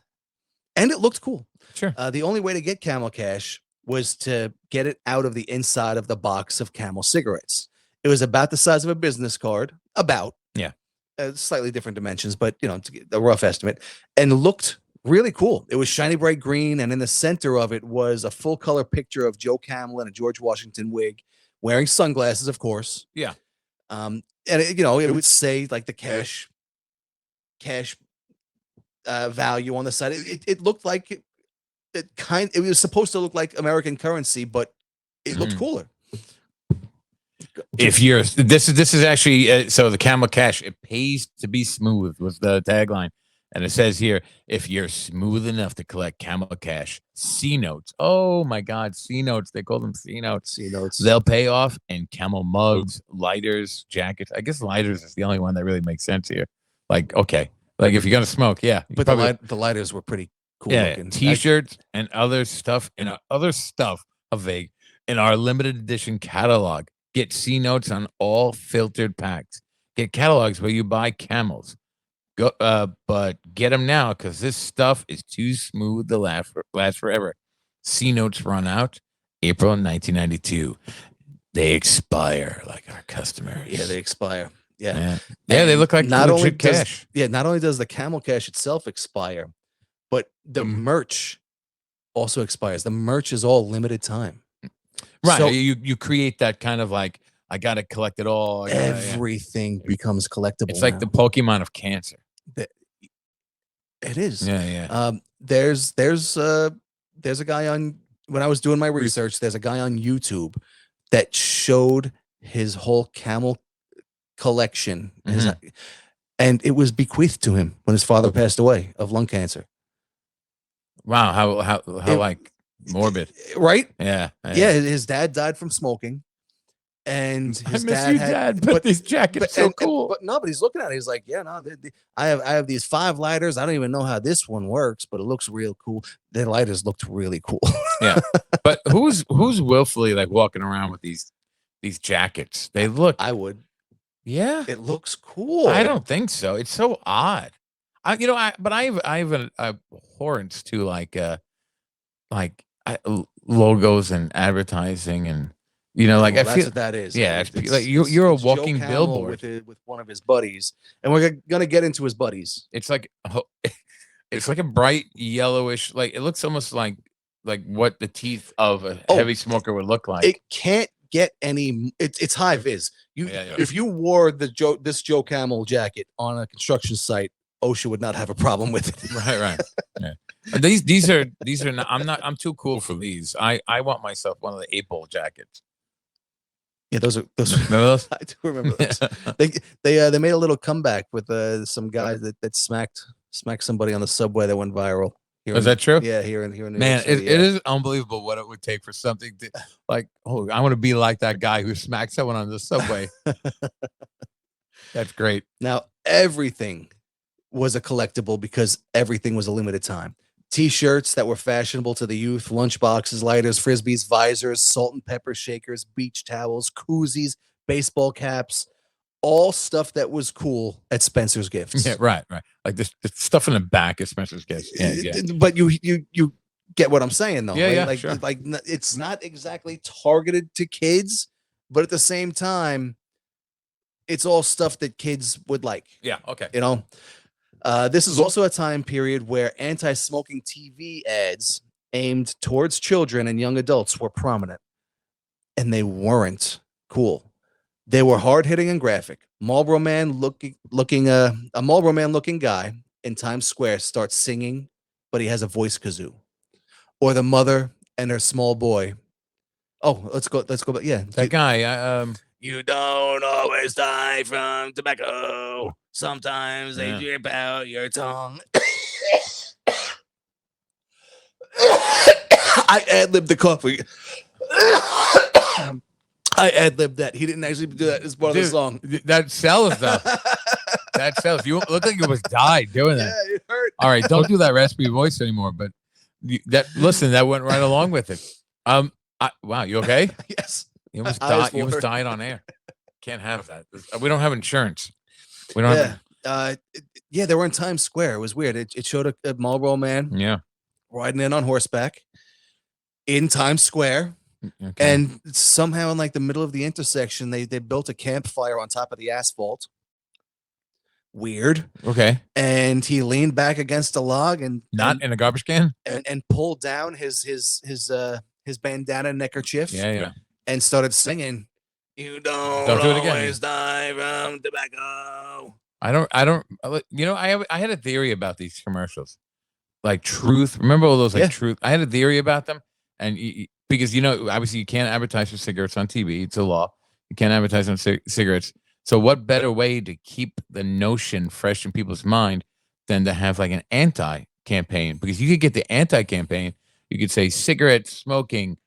and it looked cool. Sure. The only way to get Camel Cash was to get it out of the inside of the box of Camel cigarettes. It was about the size of a business card, Yeah. Slightly different dimensions, but to get a rough estimate, and looked really cool. It was shiny bright green, and in the center of it was a full color picture of Joe Camel in a George Washington wig, wearing sunglasses, of course. Yeah. And it would say like the cash value on the side. It looked like it was supposed to look like American currency, but it looked cooler. If you're this is actually so the Camel Cash, it pays to be smooth was the tagline, and it says here, if you're smooth enough to collect Camel Cash, C notes. Oh my God, C notes. They call them C notes. See notes. They'll pay off in Camel mugs, lighters, jackets. I guess lighters is the only one that really makes sense here. Like, okay, Like if you're gonna smoke, yeah. you But probably- the lighters were pretty cool yeah, looking. T-shirts and other stuff of vague in our limited edition catalog. Get C notes on all filtered packs. Get catalogs where you buy Camels. Go, but get them now because this stuff is too smooth to last forever. C notes run out April 1992. They expire like our customers. Yeah, they expire. Yeah. Yeah, they And look like not only legit does cash. not only does the Camel Cash itself expire, but the merch also expires. The merch is all limited time. Right. So you create that kind of like, I got to collect it all. Yeah. everything becomes collectible. It's like the Pokemon of cancer. It is. Yeah. There's a guy on, when I was doing my research, there's a guy on YouTube that showed his whole camel collection, and it was bequeathed to him when his father passed away of lung cancer. Wow. How like morbid. Right? Yeah. Yeah, his dad died from smoking, and his I miss dad you, had, Dad, but this jacket's so cool. But no, but he's looking at it. He's like, yeah, no, I have these 5 lighters. I don't even know how this one works, but it looks real cool. The lighters looked really cool. Yeah. But who's willfully like walking around with these jackets? They look. I would. Yeah. It looks cool. I don't think so. It's so odd. I have an abhorrence to logos and advertising and like I that's feel what that is. yeah, It's- like you're a it's Joe walking Camel billboard. with one of his buddies, and we're gonna get into his buddies. It's like it's like a bright yellowish, like it looks almost like what the teeth of a heavy smoker would look like. It can't get any. It's high vis. Yeah. If you wore this Joe Camel jacket on a construction site, OSHA would not have a problem with it. Right. Yeah. But these are not, I'm too cool for these. I want myself one of the 8-ball jackets. Yeah, those are. Remember those? I do remember those. They made a little comeback with some guys that smacked somebody on the subway that went viral. Is that true? Yeah, here in New Man, York City, it is unbelievable what it would take for something to like. Oh, I want to be like that guy who smacked someone on the subway. That's great. Now everything was a collectible because everything was a limited time. T-shirts that were fashionable to the youth, lunchboxes, lighters, frisbees, visors, salt and pepper shakers, beach towels, koozies, baseball caps, all stuff that was cool at Spencer's Gifts. Yeah, right. Like this stuff in the back of Spencer's Gifts. Yeah. But you get what I'm saying, though. Yeah, right? sure. It's not exactly targeted to kids, but at the same time, it's all stuff that kids would like. Yeah. Okay. This is also a time period where anti-smoking TV ads aimed towards children and young adults were prominent, and they weren't cool. They were hard-hitting and graphic. A Marlboro man looking guy in Times Square starts singing, but he has a voice kazoo. Or the mother and her small boy. Oh, let's go. But yeah, That guy. You don't always die from tobacco. Sometimes they drip out your tongue. I ad-libbed the coffee. I ad-libbed that. He didn't actually do that as part of the song. That sells though. That sells. You look like you almost died doing that. Yeah, it hurt. All right, don't do that raspy voice anymore. But that went right along with it. Wow, you okay? Yes. You almost I was died. You almost floored. died on air. Can't have that. We don't have insurance. We don't have. They were in Times Square. It was weird. It showed a Marlboro man Yeah. riding in on horseback in Times Square. Okay. And somehow in like the middle of the intersection, they built a campfire on top of the asphalt. Weird. Okay. And he leaned back against a log and Not in a garbage can. and pulled down his bandana neckerchief. Yeah. And started singing. You don't do it again. always die from tobacco. I don't. I had a theory about these commercials, like Truth. Remember all those Truth? I had a theory about them, and because obviously you can't advertise for cigarettes on TV. It's a law. You can't advertise on cigarettes. So what better way to keep the notion fresh in people's mind than to have like an anti-campaign? Because you could get the anti-campaign. You could say cigarette smoking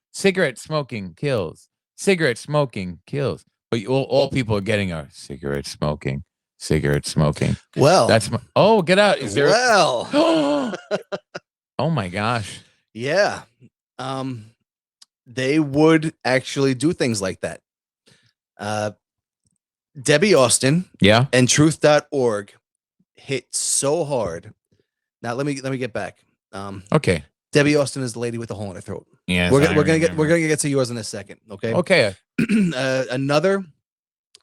kills. Cigarette smoking kills. But all people are getting are cigarette smoking cigarette smoking. Well, That's my. Oh, get out! Is there? well, Oh my gosh! yeah. They would actually do things like that. Debbie Austin Yeah. and Truth.org hit so hard. Now let me get back. Okay. Debbie Austin is the lady with the hole in her throat. Yeah. We're gonna get to yours in a second. Okay. Okay.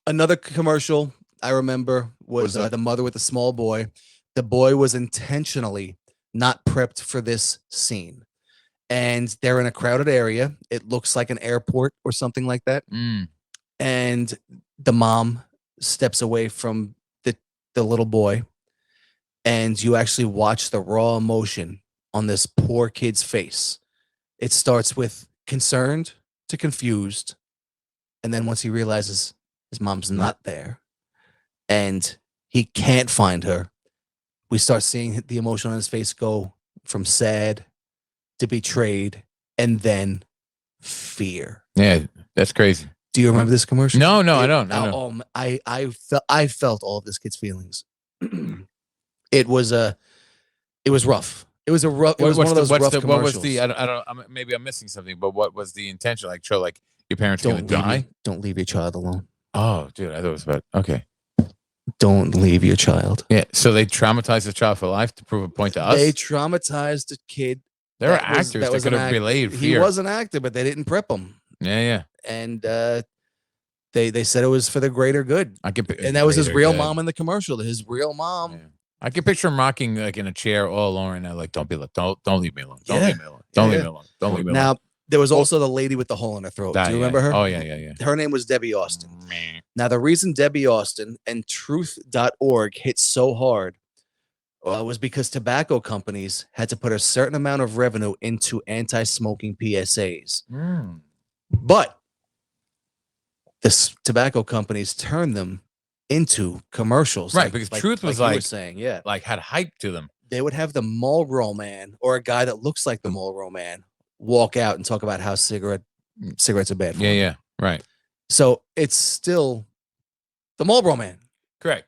Another commercial I remember was the mother with the small boy. The boy was intentionally not prepped for this scene, and they're in a crowded area. It looks like an airport or something like that. And the mom steps away from the little boy, and you actually watch the raw emotion on this poor kid's face. It starts with concerned to confused, and then once he realizes his mom's not there and he can't find her, we start seeing the emotion on his face go from sad to betrayed and then fear. Yeah, that's crazy. Do you remember this commercial? No, I don't. I don't. Oh, I felt all of this kid's feelings. It was rough. It was one of those rough commercials. What was the? I don't. Maybe I'm missing something. But what was the intention? Like, show like your parents are gonna die. Don't leave your child alone. Oh, dude, I thought it was about okay. Don't leave your child. Yeah. So they traumatized the child for life to prove a point to us. They traumatized the kid. There were actors that could have relayed fear. He was an actor, but they didn't prep him. Yeah. And they said it was for the greater good. And that was his real mom in the commercial. His real mom. Yeah. I can picture him rocking like in a chair all alone right now. Like, don't leave me alone. Don't leave me alone. Yeah. Leave me alone. Don't leave me alone. Don't leave me alone. Now there was also the lady with the hole in her throat. Do you remember her? Oh yeah. Her name was Debbie Austin. Now the reason Debbie Austin and Truth.org hit so hard was because tobacco companies had to put a certain amount of revenue into anti-smoking PSAs. But the tobacco companies turned them into commercials. Right, because Truth was like saying, like had hype to them. They would have the Marlboro man or a guy that looks like the Marlboro man walk out and talk about how cigarettes are bad for him. Yeah, right. So it's still the Marlboro man. Correct.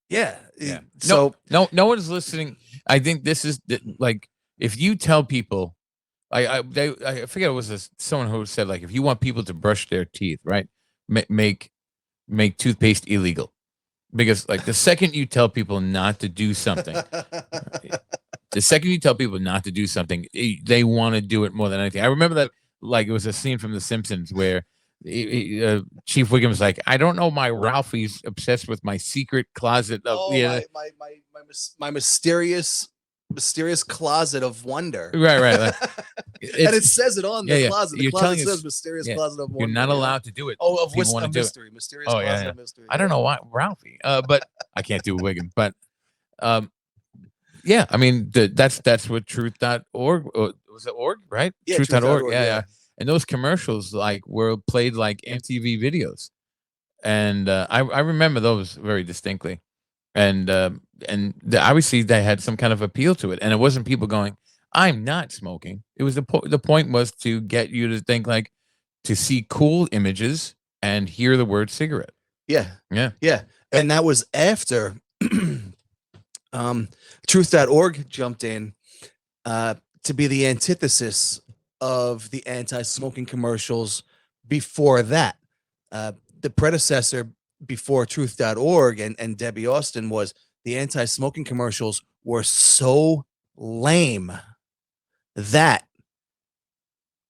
Yeah. So no one's listening. I think this is like if you tell people, I forget it was someone who said like if you want people to brush their teeth, right, make toothpaste illegal, because like the second you tell people not to do something, they want to do it more than anything. I remember that like it was a scene from The Simpsons where Chief Wiggum was like, I don't know, my Ralphie's obsessed with my secret closet of my mysterious closet of wonder. Right. Like, and it says it on the closet. The closet says mysterious closet of wonder. You're not allowed to do it. Oh, of mystery. Mysterious closet of mystery. I don't know why Ralphie, but I can't do Wiggum. But yeah, I mean that's what Truth.org was it org, right? Yeah, Truth.org. Yeah. And those commercials like were played like MTV videos, and I remember those very distinctly, and obviously they had some kind of appeal to it, and it wasn't people going, "I'm not smoking." It was the point was to get you to think like to see cool images and hear the word cigarette. Yeah, and that was after Truth.org jumped in to be the antithesis of the anti-smoking commercials before that. The predecessor before Truth.org and Debbie Austin was the anti-smoking commercials were so lame that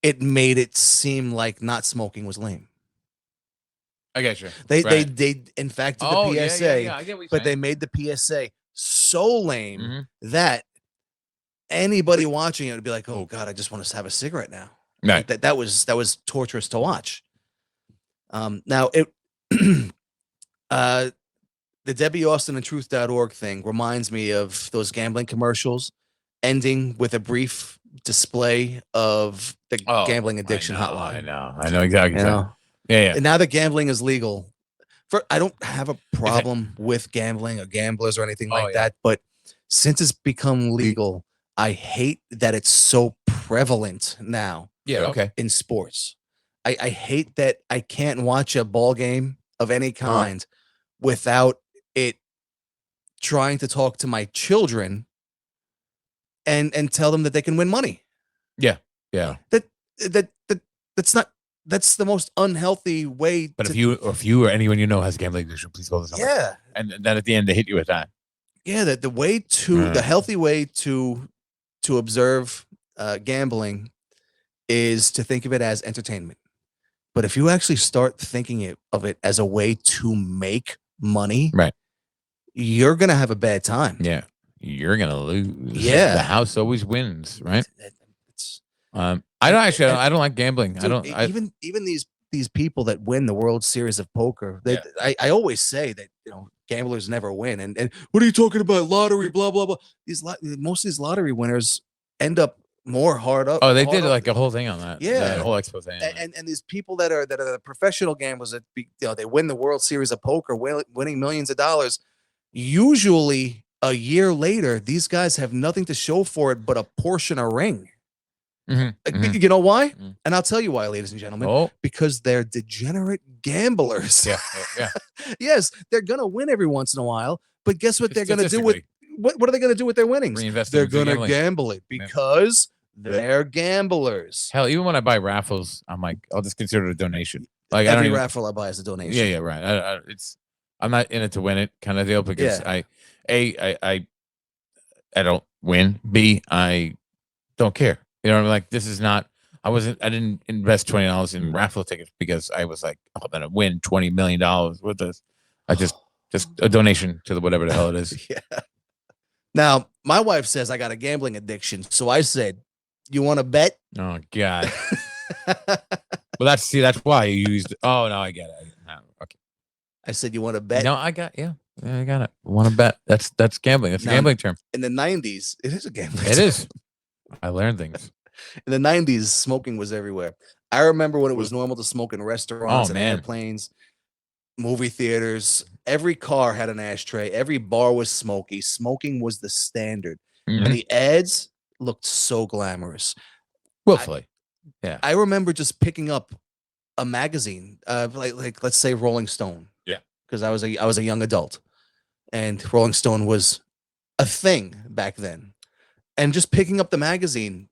it made it seem like not smoking was lame. I get you. They in fact did the PSA, yeah. I get what you're but saying. they made the PSA so lame that anybody watching it would be like, "Oh God, I just want to have a cigarette now." Right. Like that was torturous to watch. Now it the Debbie Austin and Truth.org thing reminds me of those gambling commercials ending with a brief display of the gambling addiction hotline. I know exactly. Yeah. And now that gambling is legal, I don't have a problem with gambling or gamblers or anything like that, but since it's become legal, I hate that it's so prevalent now. Yeah, okay. In sports. I hate that I can't watch a ball game of any kind without it trying to talk to my children and tell them that they can win money. Yeah. That's the most unhealthy way. But if you or anyone you know has a gambling addiction, please call this number. Yeah. And then at the end they hit you with that. Yeah, that the way to the healthy way to observe gambling is to think of it as entertainment. But if you actually start thinking of it as a way to make money, right, you're gonna have a bad time. Yeah, you're gonna lose. Yeah, the house always wins, right? It's, I don't like gambling. Dude, even these people that win the World Series of Poker. I always say that gamblers never win. And what are you talking about? Lottery, blah blah blah. Most of these lottery winners end up more hard up. Oh, they did like a whole thing on that. Yeah, a whole expose. And these people that are the professional gamblers that they win the World Series of Poker, winning millions of dollars. Usually, a year later, these guys have nothing to show for it but a portion of ring. You know why? And I'll tell you why, ladies and gentlemen. Because they're degenerate gamblers. Yeah. Yes, they're gonna win every once in a while, but guess what they're gonna do with what are they gonna do with their winnings? They're gonna gamble it because they're gamblers. Hell, even when I buy raffles, I'm like, I'll just consider it a donation. Like every raffle I buy is a donation. Yeah, right. I'm not in it to win it kind of deal because I don't win. B, I don't care. You know, like this is not. I didn't invest $20 in raffle tickets because I was like, I'm gonna win $20 million with this. I just a donation to whatever the hell it is. Yeah. Now my wife says I got a gambling addiction, so I said, "You want to bet?" Oh God. Well, that's why you used. Oh no, I get it. No, okay. I said, "You want to bet?" No, I got it. Want to bet? That's gambling. That's a gambling term. In the 90s, it is a gambling. It is. I learned things. In the 90s, smoking was everywhere. I remember when it was normal to smoke in restaurants and airplanes, movie theaters. Every car had an ashtray. Every bar was smoky. Smoking was the standard. And the ads looked so glamorous. Willfully. Yeah. I remember just picking up a magazine, like let's say Rolling Stone. Yeah. Because I was a young adult. And Rolling Stone was a thing back then. And just picking up the magazine,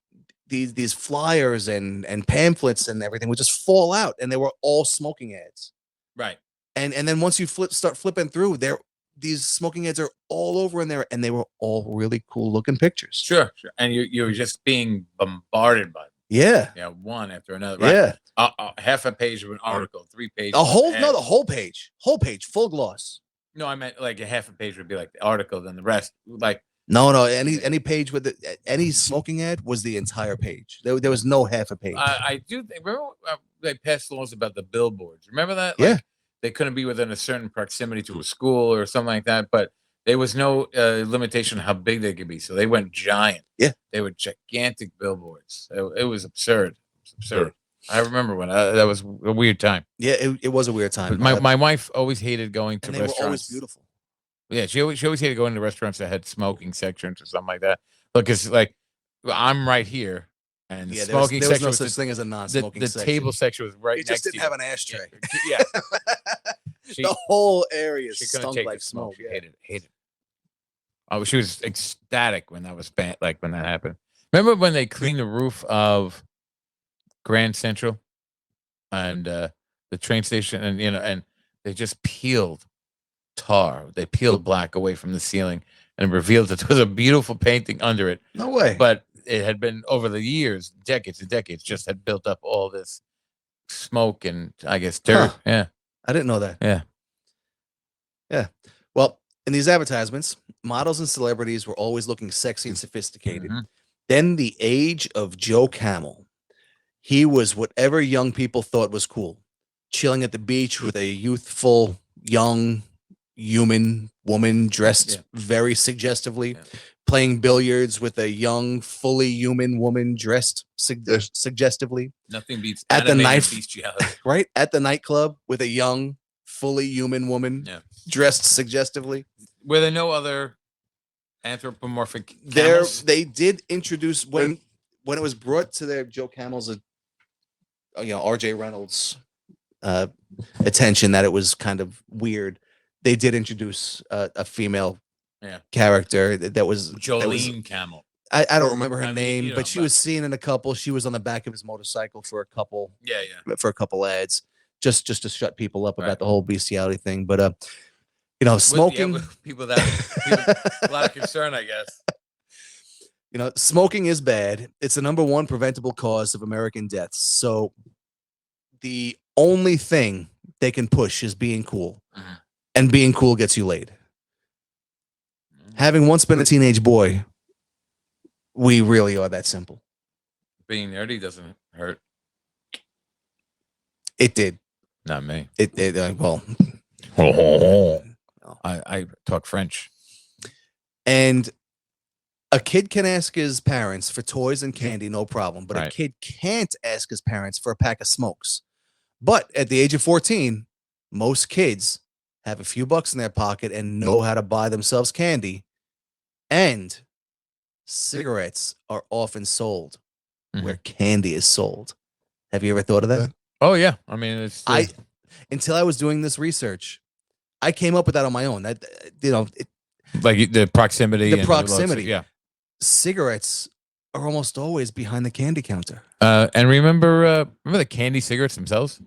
these flyers and pamphlets and everything would just fall out, and they were all smoking ads. Right. And then once you start flipping through, these smoking ads are all over in there, and they were all really cool looking pictures. Sure. And you're just being bombarded by them. Yeah. Yeah, one after another. Right? Yeah. Half a page of an article, 3 pages. The whole page, full gloss. No, I meant like a half a page would be like the article, then the rest like. No. Any page with any smoking ad was the entire page. There was no half a page. I do remember they passed laws about the billboards. Remember that? Yeah. They couldn't be within a certain proximity to a school or something like that, but there was no limitation on how big they could be. So they went giant. Yeah. They were gigantic billboards. It was absurd. It was absurd. I remember when that was a weird time. Yeah, it was a weird time. But my wife always hated going to and they restaurants. were always beautiful. Yeah, she always hated going to restaurants that had smoking sections or something like that. Because like I'm right here, and the smoking there was section no such thing as a non-smoking the section. table section was right It next just didn't to have you. an ashtray. Yeah. The whole area She couldn't stunk take like the smoke. smoke. She hated it. Oh, she was ecstatic when that was bad. Like when that happened. Remember when they cleaned the roof of Grand Central and the train station, and and they just peeled tar. They peeled black away from the ceiling and revealed that there was a beautiful painting under it. No way. But it had been over the years, decades and decades, just had built up all this smoke and I guess dirt. Huh. Yeah. I didn't know that. Yeah. Yeah. Well, in these advertisements, models and celebrities were always looking sexy and sophisticated. Mm-hmm. Then the age of Joe Camel. He was whatever young people thought was cool. Chilling at the beach with a youthful, young, human woman dressed very suggestively. Playing billiards with a young, fully human woman dressed suggestively. Nothing beats at the bestiality. Right? At the nightclub with a young, fully human woman dressed suggestively. Were there no other anthropomorphic camels? They did introduce when it was brought to their Joe Camel's RJ Reynolds attention that it was kind of weird. They did introduce a female character that was Jolene Camel. I don't remember her name, you but know, she was seen in a couple. She was on the back of his motorcycle for a couple ads, just to shut people up about the whole bestiality thing. But smoking people a lot of concern, I guess. Smoking is bad. It's the #1 preventable cause of American deaths. So the only thing they can push is being cool, and being cool gets you laid. Having once been a teenage boy, we really are that simple. Being nerdy doesn't hurt. It did. Not me. Well, I talk French. And a kid can ask his parents for toys and candy, no problem. But a kid can't ask his parents for a pack of smokes. But at the age of 14, most kids have a few bucks in their pocket and know how to buy themselves candy. And cigarettes are often sold where candy is sold. Have you ever thought of that? Oh yeah, I mean, until I was doing this research, I came up with that on my own. That like the proximity. Yeah, cigarettes are almost always behind the candy counter. And remember the candy cigarettes themselves?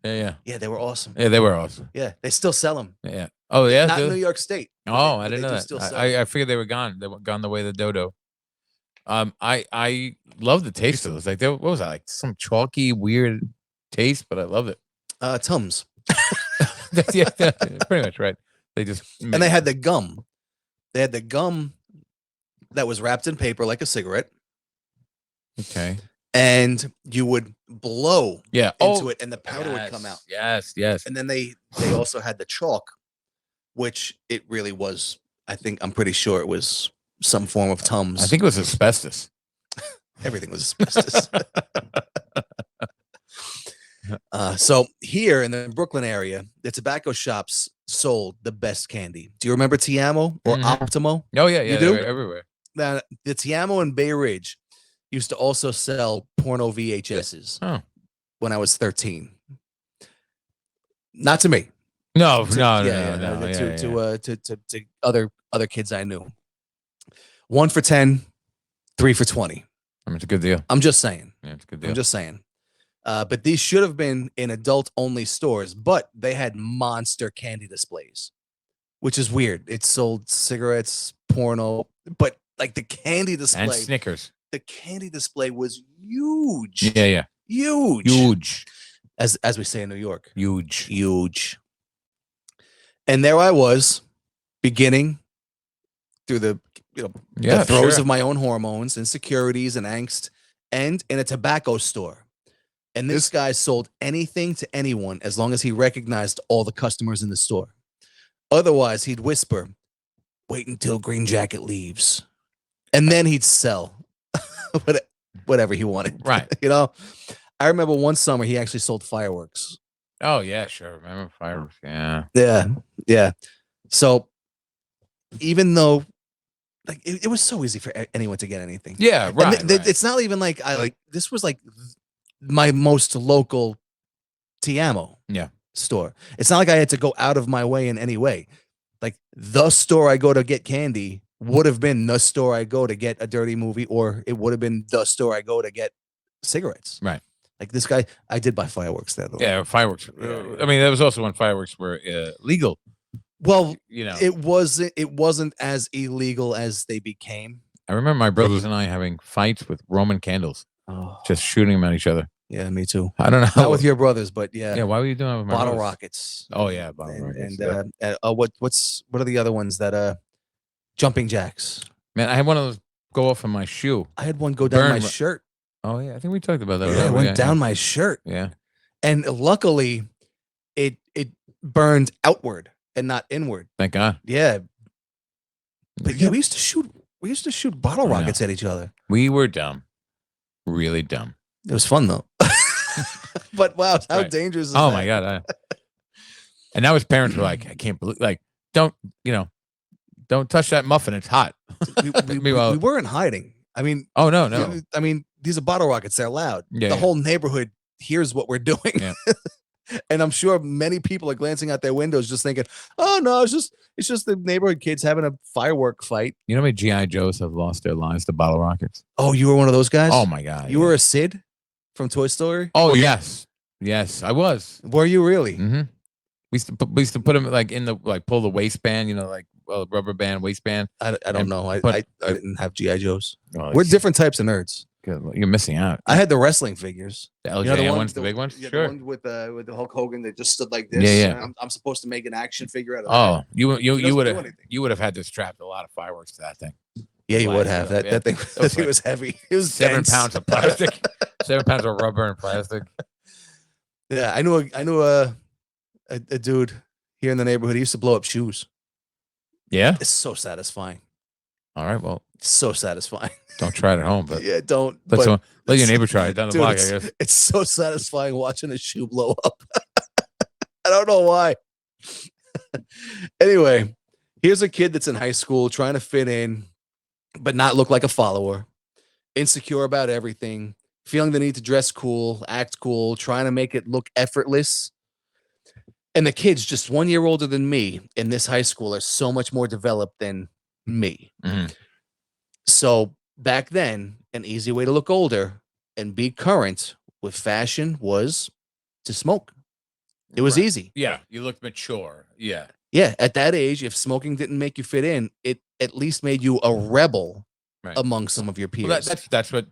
Yeah. They were awesome. Yeah, they were awesome. Yeah, they still sell them. Yeah. Oh yeah, not in New York State. Oh, I didn't know that. I figured they were gone. They were gone the way of the dodo. I love the taste of those. Like, what was that? Like some chalky, weird taste, but I love it. Tums. yeah, pretty much right. They just and they had the gum. They had the gum that was wrapped in paper like a cigarette. Okay. And you would blow into it, and the powder would come out. Yes. And then they also had the chalk, which it really was. I'm pretty sure it was some form of Tums. I think it was asbestos. Everything was asbestos. So here in the Brooklyn area, the tobacco shops sold the best candy. Do you remember Tiamo or Optimo? Oh yeah, you do? Everywhere. Now, the Tiamo in Bay Ridge used to also sell porno VHSs when I was 13. Not to me. No. To other kids I knew. 1 for 10, 3 for 20. I mean, it's a good deal. I'm just saying. Yeah, it's a good deal. I'm just saying. But these should have been in adult-only stores, but they had monster candy displays, which is weird. It sold cigarettes, porno, but like the candy display. And Snickers. The candy display was huge. Yeah. Huge. As we say in New York. Huge. And there I was, beginning through the throes of my own hormones, insecurities, and angst, and in a tobacco store. And this guy sold anything to anyone as long as he recognized all the customers in the store. Otherwise, he'd whisper, "Wait until Green Jacket leaves." And then he'd sell whatever he wanted. Right. I remember one summer he actually sold fireworks. Oh, yeah, sure. Remember fireworks. Yeah. Yeah. So even though like it was so easy for anyone to get anything. Yeah, right. It's not even like this was like my most local Tiamo store. It's not like I had to go out of my way in any way. Like the store I go to get candy would have been the store I go to get a dirty movie, or it would have been the store I go to get cigarettes. Right. Like this guy, I did buy fireworks there though. Yeah, fireworks. I mean, that was also when fireworks were legal. Well, it wasn't as illegal as they became. I remember my brothers and I having fights with Roman candles, just shooting them at each other. Yeah, me too. I don't know. Not with your brothers, but yeah. Yeah, why were you doing that with my bottle brothers? rockets? Oh yeah, bottle rockets. And what are the other ones that jumping jacks? Man, I had one of those go off in my shoe. I had one go down my shirt. Oh yeah, I think we talked about that. Yeah, it went down my shirt. Yeah. And luckily it burned outward and not inward. Thank God. Yeah. But yeah, we used to shoot bottle rockets at each other. We were dumb. Really dumb. It was fun though. But wow, how dangerous is that? Oh my God. And now his parents were like, I can't believe, like, don't touch that muffin. It's hot. We weren't hiding. I mean, oh no. I mean, these are bottle rockets. They're loud. Yeah, the whole neighborhood hears what we're doing. Yeah. And I'm sure many people are glancing out their windows just thinking, oh no, it's just the neighborhood kids having a firework fight. You know how many GI Joes have lost their lives to bottle rockets? Oh, you were one of those guys? Oh my god! You were a Sid from Toy Story? Oh yes, I was. Were you really? Mm-hmm. We used to put them like in the pull the waistband, like rubber band waistband. I don't know. I didn't have GI Joes. Oh, We're different types of nerds. Good. You're missing out. I had the wrestling figures. The LJN ones, the big ones. Yeah, Sure. the one with the Hulk Hogan that just stood like this. Yeah. I'm supposed to make an action figure out of Oh, that. you would have had to strap a lot of fireworks to that thing. Yeah, you would have. That thing was heavy. It was 7 dense. pounds of plastic. 7 pounds of rubber and plastic. Yeah, I knew a dude here in the neighborhood. He used to blow up shoes. Yeah. It's so satisfying. All right. Well, It's so satisfying. don't try it at home, but Yeah, don't. let your neighbor try it down the Dude, block. I guess. It's so satisfying watching a shoe blow up. I don't know why. Anyway, here's a kid that's in high school trying to fit in, but not look like a follower, insecure about everything, feeling the need to dress cool, act cool, trying to make it look effortless. And the kid's just 1 year older than me in this high school are so much more developed than me. Mhm. So back then, an easy way to look older and be current with fashion was to smoke. It was Right. easy. Yeah, you look mature. Yeah. Yeah, at that age, if smoking didn't make you fit in, it at least made you a rebel Right. among some of your peers. Well, that's what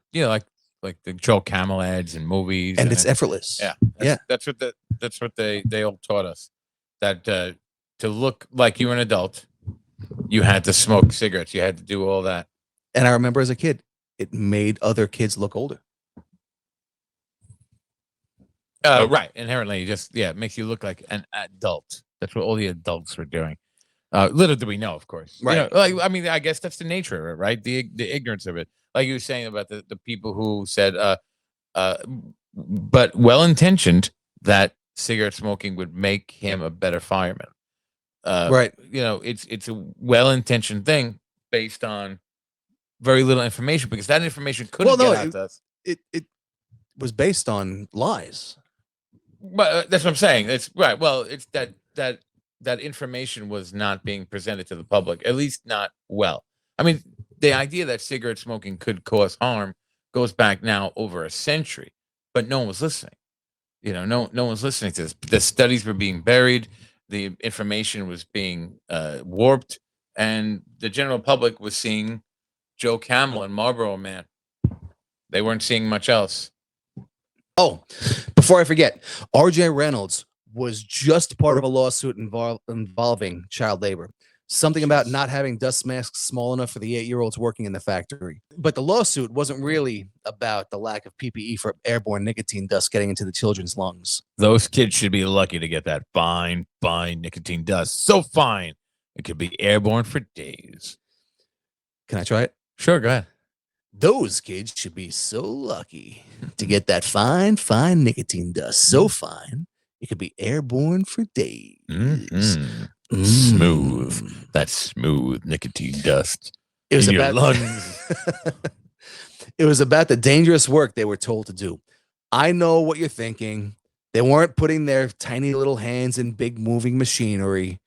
like the Joe Camel ads and movies, and it's effortless. yeah, Yeah. That's what they all taught us, that to look like you were an adult, you had to smoke cigarettes, you had to do all that. And I remember as a kid, it made other kids look older. Right, inherently, it makes you look like an adult. That's what all the adults were doing. Little do we know, of course. Right. I mean, I guess that's the nature of it, right? The ignorance of it. Like you were saying about the people who said, but well-intentioned, that cigarette smoking would make him a better fireman. Right. It's a well-intentioned thing based on very little information, because that information couldn't get out to us. It was based on lies. But that's what I'm saying. It's right. Well, it's that information was not being presented to the public, at least not well. I mean, the idea that cigarette smoking could cause harm goes back now over a century, but no one was listening. No one's listening to this. The studies were being buried, the information was being warped, and the general public was seeing Joe Camel and Marlboro Man. They weren't seeing much else. Oh, before I forget, R.J. Reynolds was just part of a lawsuit involving child labor. Something about not having dust masks small enough for the 8-year-olds working in the factory. But the lawsuit wasn't really about the lack of PPE for airborne nicotine dust getting into the children's lungs. Those kids should be lucky to get that fine nicotine dust. So fine, it could be airborne for days. Can I try it? Sure, go ahead. Those kids should be so lucky to get that fine nicotine dust. So fine, it could be airborne for days. Mm-hmm. Smooth. That smooth nicotine dust. It was in your about lungs. It was about the dangerous work they were told to do. I know what you're thinking. They weren't putting their tiny little hands in big moving machinery.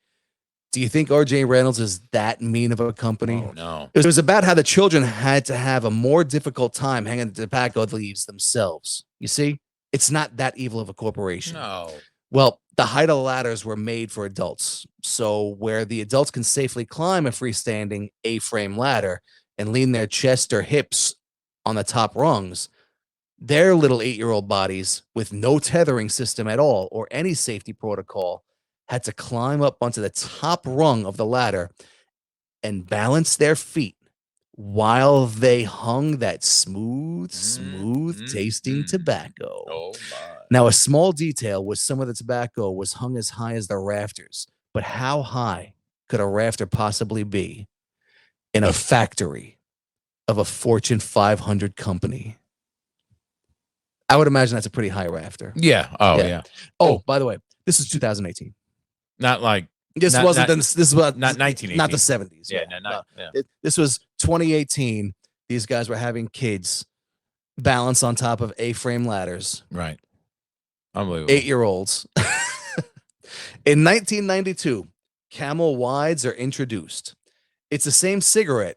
Do you think R.J. Reynolds is that mean of a company? Oh, no. It was about how the children had to have a more difficult time hanging the tobacco leaves themselves. You see, it's not that evil of a corporation. No. Well, the height of the ladders were made for adults. So where the adults can safely climb a freestanding A-frame ladder and lean their chest or hips on the top rungs, their little 8-year-old bodies with no tethering system at all or any safety protocol had to climb up onto the top rung of the ladder and balance their feet while they hung that smooth tasting tobacco. Oh, my. Now, a small detail was some of the tobacco was hung as high as the rafters, but how high could a rafter possibly be in a factory of a Fortune 500 company? I would imagine that's a pretty high rafter. Yeah. Oh, yeah. Oh, by the way, this is 2018. Not like This Not- wasn't not- this was not 1918. not the 70s. Yeah, no. This was 2018. These guys were having kids balance on top of A-frame ladders. Right. Unbelievable. 8-year-olds. In 1992, Camel Wides are introduced. It's the same cigarette,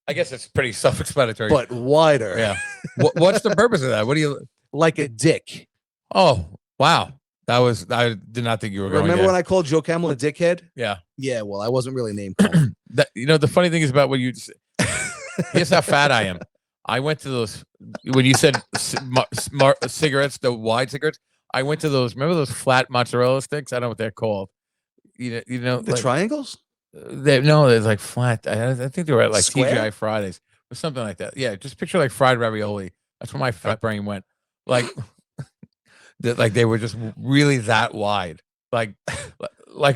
I guess it's pretty self-explanatory. but wider. yeah. What's the purpose of that? What do you? Like a dick. Oh, wow. I did not think you were going. Remember when I called Joe Camel a dickhead? Yeah. Yeah, well, I wasn't really name calling. The funny thing is about what you. Here's how fat I am. I went to those when you said cigarettes, the wide cigarettes. I went to those. Remember those flat mozzarella sticks? I don't know what they're called. You know, The triangles? There's like flat. I think they were at like Square? TGI Fridays or something like that. Yeah, just picture like fried ravioli. That's where my fat brain went. Like, like they were just really that wide, like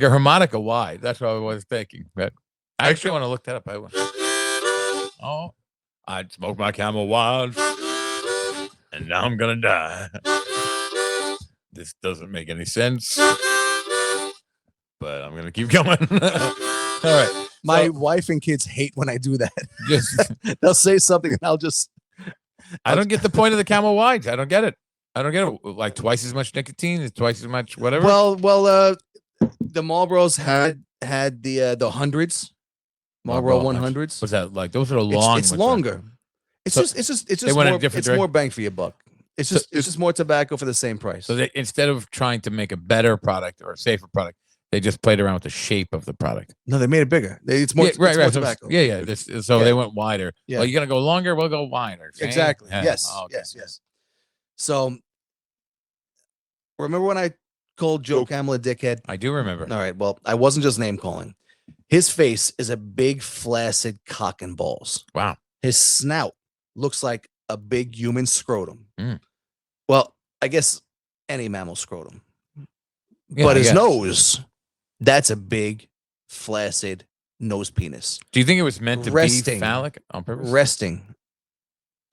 a harmonica wide. That's what I was thinking. But I actually want to look that up. I'd smoke my Camel Wild, and now I'm gonna die. This doesn't make any sense, but I'm gonna keep going. All right. My wife and kids hate when I do that. Just, They'll say something and I'll just. I don't get the point of the Camel Wides. I don't get it. Like twice as much nicotine, twice as much whatever. Well, the Marlboros had the hundreds, Marlboro 100s. What's that like? Those are long. It's longer. It's just they went in a more, different it's direction. more bang for your buck. It's just more tobacco for the same price. So they, instead of trying to make a better product or a safer product, they just played around with the shape of the product. No, they made it bigger. It's more, Yeah, right, it's more right. tobacco. So Yeah. they went wider. Yeah. Well, you're gonna go longer. We'll go wider. See? Exactly. Yeah. Yes. Oh, okay. Yes. So, remember when I called Joe Camel a dickhead? I do remember. All right. Well, I wasn't just name calling. His face is a big, flaccid cock and balls. Wow. His snout looks like a big human scrotum. Mm. Well, I guess any mammal scrotum. Yeah, But I his guess. nose, that's a big, flaccid nose penis Do you think it was meant to Resting. be phallic on purpose? resting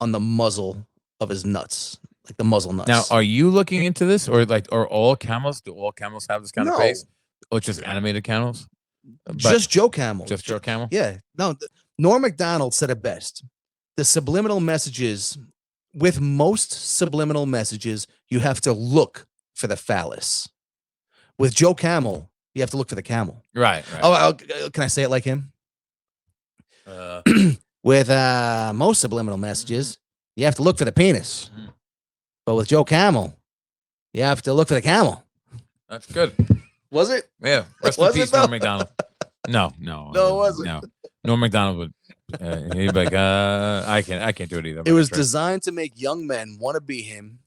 on the muzzle of his nuts, like the muzzle nuts. Now, are you looking into this, or all camels? Do all camels have this kind of No. face, or just animated camels? But just Joe Camel. just Joe Camel. Yeah. No, Norm MacDonald said it best. The subliminal messages, with most subliminal messages, you have to look for the phallus. With Joe Camel, you have to look for the camel. Right. Oh, can I say it like him? With most subliminal messages, you have to look for the penis. Mhm. But with Joe Camel, you have to look for the camel. That's good. Was it? Yeah. Rest in Was it peace, though? Norm MacDonald. No. No, it wasn't. No. Norm MacDonald would. He'd be like, I can't do it either. It was designed to make young men want to be him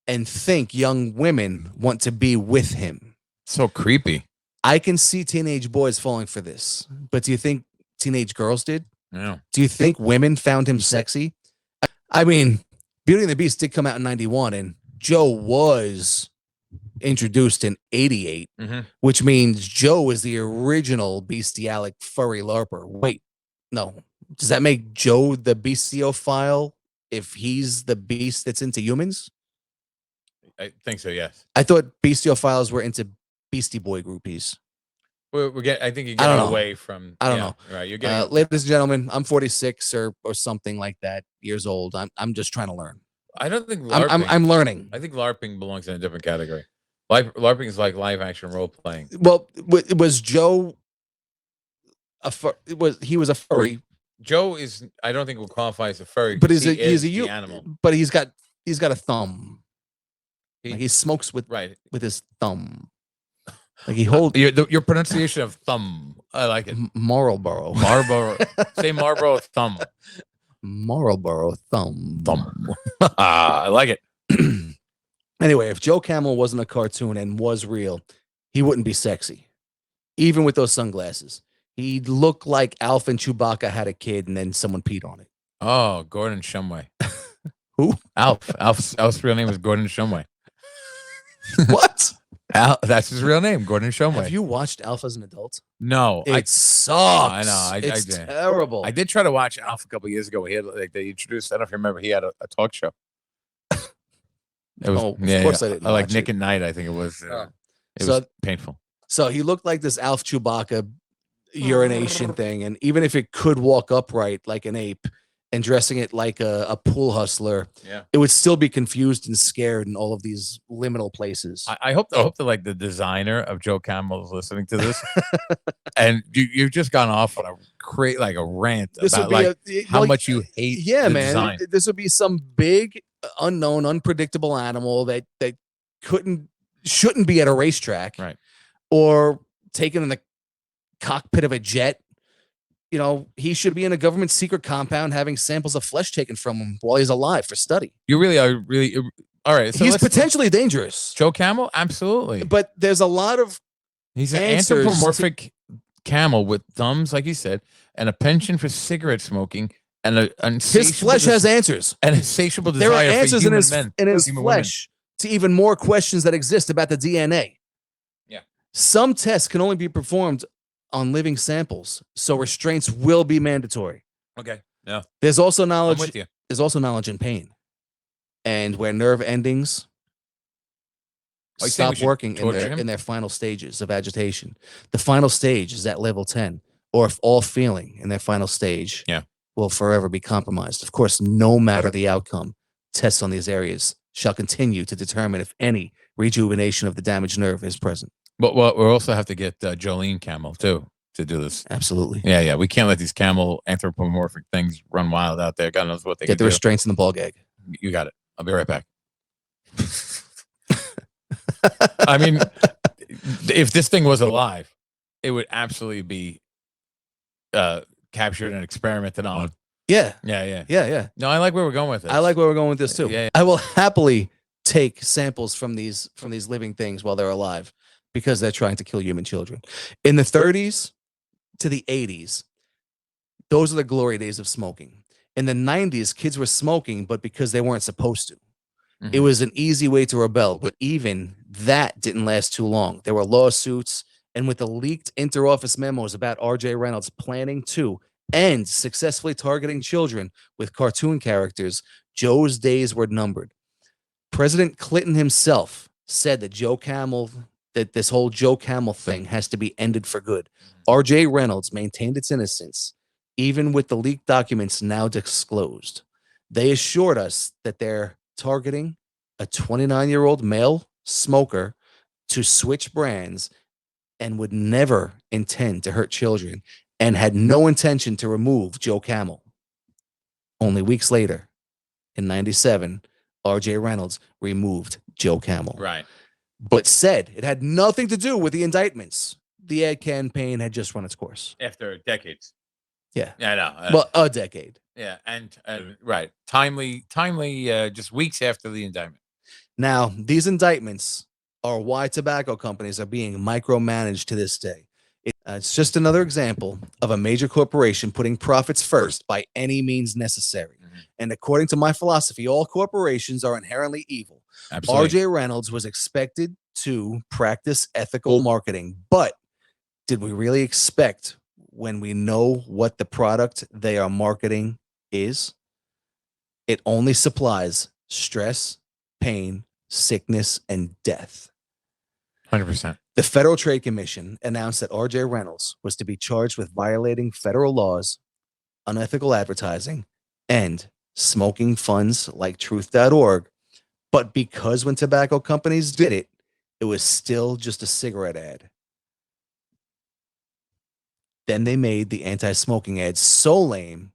and think young women want to be with him. so creepy. I can see teenage boys falling for this, but do you think teenage girls did? Yeah. Do you think women found him sexy? I mean, Beauty and the Beast did come out in 91, and Joe was introduced in 88, Mhm. which means Joe is the original bestialic furry LARPer. Wait, no. Does that make Joe the bestiophile if he's the beast that's into humans? I think so. Yes. I thought bestiophiles were into Beastie Boy groupies. I think you're I don't getting know. away from. I don't yeah, know. Right. You're getting. Ladies and gentlemen, I'm 46 or something like that years old. I'm just trying to learn. I don't think LARPing. I'm learning. I think LARPing belongs in a different category. LARPing is like live action role playing. Well, was Joe he was a furry, Joe is. I don't think will qualify as a furry. but 'cause he's a the animal. but he's got a thumb. He- Like he smokes with Right. his thumb. Like he holds Your pronunciation of thumb. I like it. Marlboro. Marlboro. Say Marlboro thumb. Marlboro thumb. Thumb. I like it. Anyway, if Joe Camel wasn't a cartoon and was real, he wouldn't be sexy. Even with those sunglasses. He'd look like Alf and Chewbacca had a kid and then someone peed on it. Oh, Gordon Shumway. Who? Alf. Alf's real name is Gordon Shumway. What? That's his real name, Gordon Shumway. Have you watched Alf as an adult? No, It sucks. I know, It's did. terrible. I did try to watch Alf a couple years ago. He had they introduced. I don't know if you remember. He had a talk show. It was, Oh, of course I didn't like watch Nick it. at Night. I think it was. It So- was painful. So he looked like this Alf Chewbacca urination thing. And even if it could walk upright like an ape and dressing it like a pool hustler, it would still be confused and scared in all of these liminal places. I hope that like the designer of Joe Camel is listening to this, and you've just gone off on a rant about like how much you hate. Yeah, the man. design. This would be some big, unknown, unpredictable animal that shouldn't be at a racetrack, right? Or taken in the cockpit of a jet. You know, he should be in a government secret compound having samples of flesh taken from him while he's alive for study. You really are all right. So he's potentially dangerous. Joe Camel, absolutely. But there's a lot of he's an anthropomorphic camel with thumbs, like you said, and a penchant for cigarette smoking, and his flesh has answers, and insatiable desire. There are answers for in his men, flesh women. to even more questions that exist about the DNA. Yeah, some tests can only be performed on living samples, so restraints will be mandatory. Okay. Yeah. There's also knowledge. I'm with you. There's also knowledge in pain, and where nerve endings stop working in their final stages of agitation. The final stage is at level 10, or if all feeling in their final stage will forever be compromised. Of course, no matter the outcome, tests on these areas shall continue to determine if any rejuvenation of the damaged nerve is present. But we'll also have to get Jolene Camel too to do this. Absolutely. Yeah. We can't let these camel anthropomorphic things run wild out there. God knows what they get the do. Restraints in the ball gag. You got it. I'll be right back. I mean, if this thing was alive, it would absolutely be captured and experimented on. Yeah. No, I like where we're going with this. I like where we're going with this too. Yeah. I will happily take samples from these living things while they're alive, because they're trying to kill human children. In the 30s to the 80s, those are the glory days of smoking. In the 90s, kids were smoking, but because they weren't supposed to. Mm-hmm. It was an easy way to rebel, but even that didn't last too long. There were lawsuits, and with the leaked interoffice memos about R.J. Reynolds planning to and successfully targeting children with cartoon characters, Joe's days were numbered. President Clinton himself said that this whole Joe Camel thing has to be ended for good. R.J. Reynolds maintained its innocence, even with the leaked documents now disclosed. They assured us that they're targeting a 29-year-old male smoker to switch brands and would never intend to hurt children, and had no intention to remove Joe Camel. Only weeks later, in 97, R.J. Reynolds removed Joe Camel. Right. But said it had nothing to do with the indictments. The ad campaign had just run its course. After decades. Yeah. Yeah, I know. Well, a decade. Yeah, and right. Timely, just weeks after the indictment. Now, these indictments are why tobacco companies are being micromanaged to this day. It's just another example of a major corporation putting profits first by any means necessary. Mm-hmm. And according to my philosophy, all corporations are inherently evil. Absolutely. RJ Reynolds was expected to practice ethical marketing, but did we really expect, when we know what the product they are marketing is? It only supplies stress, pain, sickness, and death. 100%. The Federal Trade Commission announced that R.J. Reynolds was to be charged with violating federal laws, unethical advertising, and smoking funds like truth.org. But because when tobacco companies did it, it was still just a cigarette ad. Then they made the anti-smoking ad so lame,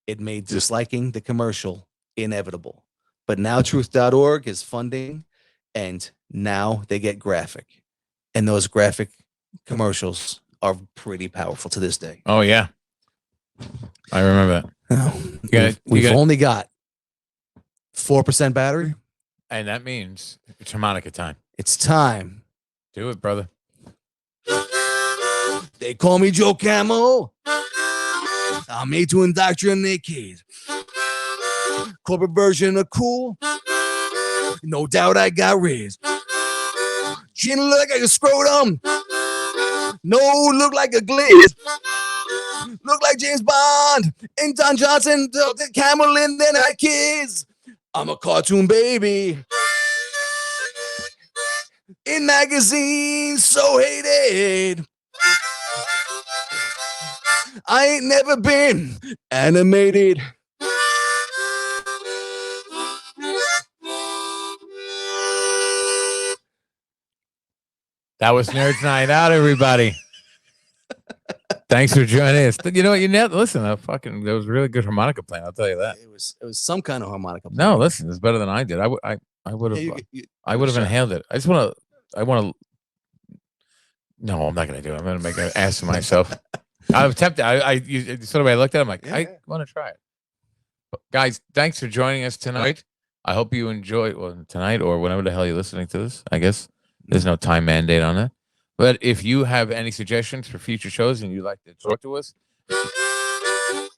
it made disliking the commercial inevitable. But now truth.org is funding, and now they get graphic. And those graphic commercials are pretty powerful to this day. Oh, yeah. I remember that. We've only got 4% battery. And that means it's harmonica time. It's time. Do it, brother. They call me Joe Camel. I'm made to indoctrinate kids. Corporate version of cool. No doubt I got riz. Chin look like a scrotum. No, look like a gliz. Look like James Bond and Don Johnson, the Camel, and then I kids. I'm a cartoon baby. In magazines, so hated. I ain't never been animated. That was Nerds Night Out, everybody. Thanks for joining us. You know what? Listen. That was a really good harmonica playing. I'll tell you that. It was some kind of harmonica. No, listen, it's better than I did. I would have. I would have inhaled it. I want to. No, I'm not going to do it. I'm going to make an ass of myself. I'm tempted. You sort of way I looked at it. I'm like, I want to try it. But guys, thanks for joining us tonight. I hope you enjoy tonight or whenever the hell you're listening to this. I guess there's no time mandate on that. But if you have any suggestions for future shows and you'd like to talk to us,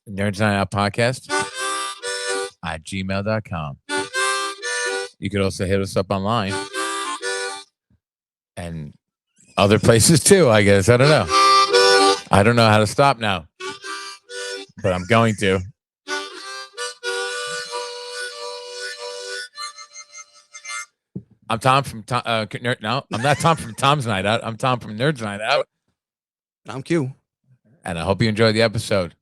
nerdsNightOutPodcast at gmail.com. You could also hit us up online and other places too, I guess. I don't know. I don't know how to stop now, but I'm going to. I'm Tom from no, I'm not Tom from Tom's Night Out. I'm Tom from Nerds Night Out. I'm Q. And I hope you enjoyed the episode.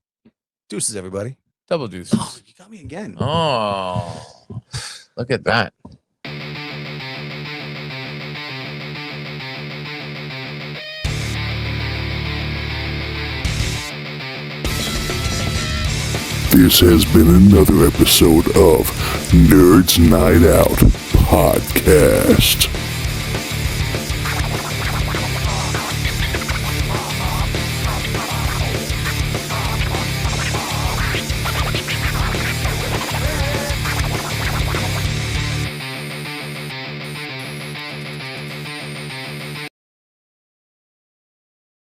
Deuces, everybody. Double deuces. Oh, you got me again. Oh, look at that. This has been another episode of Nerds Night Out Podcast.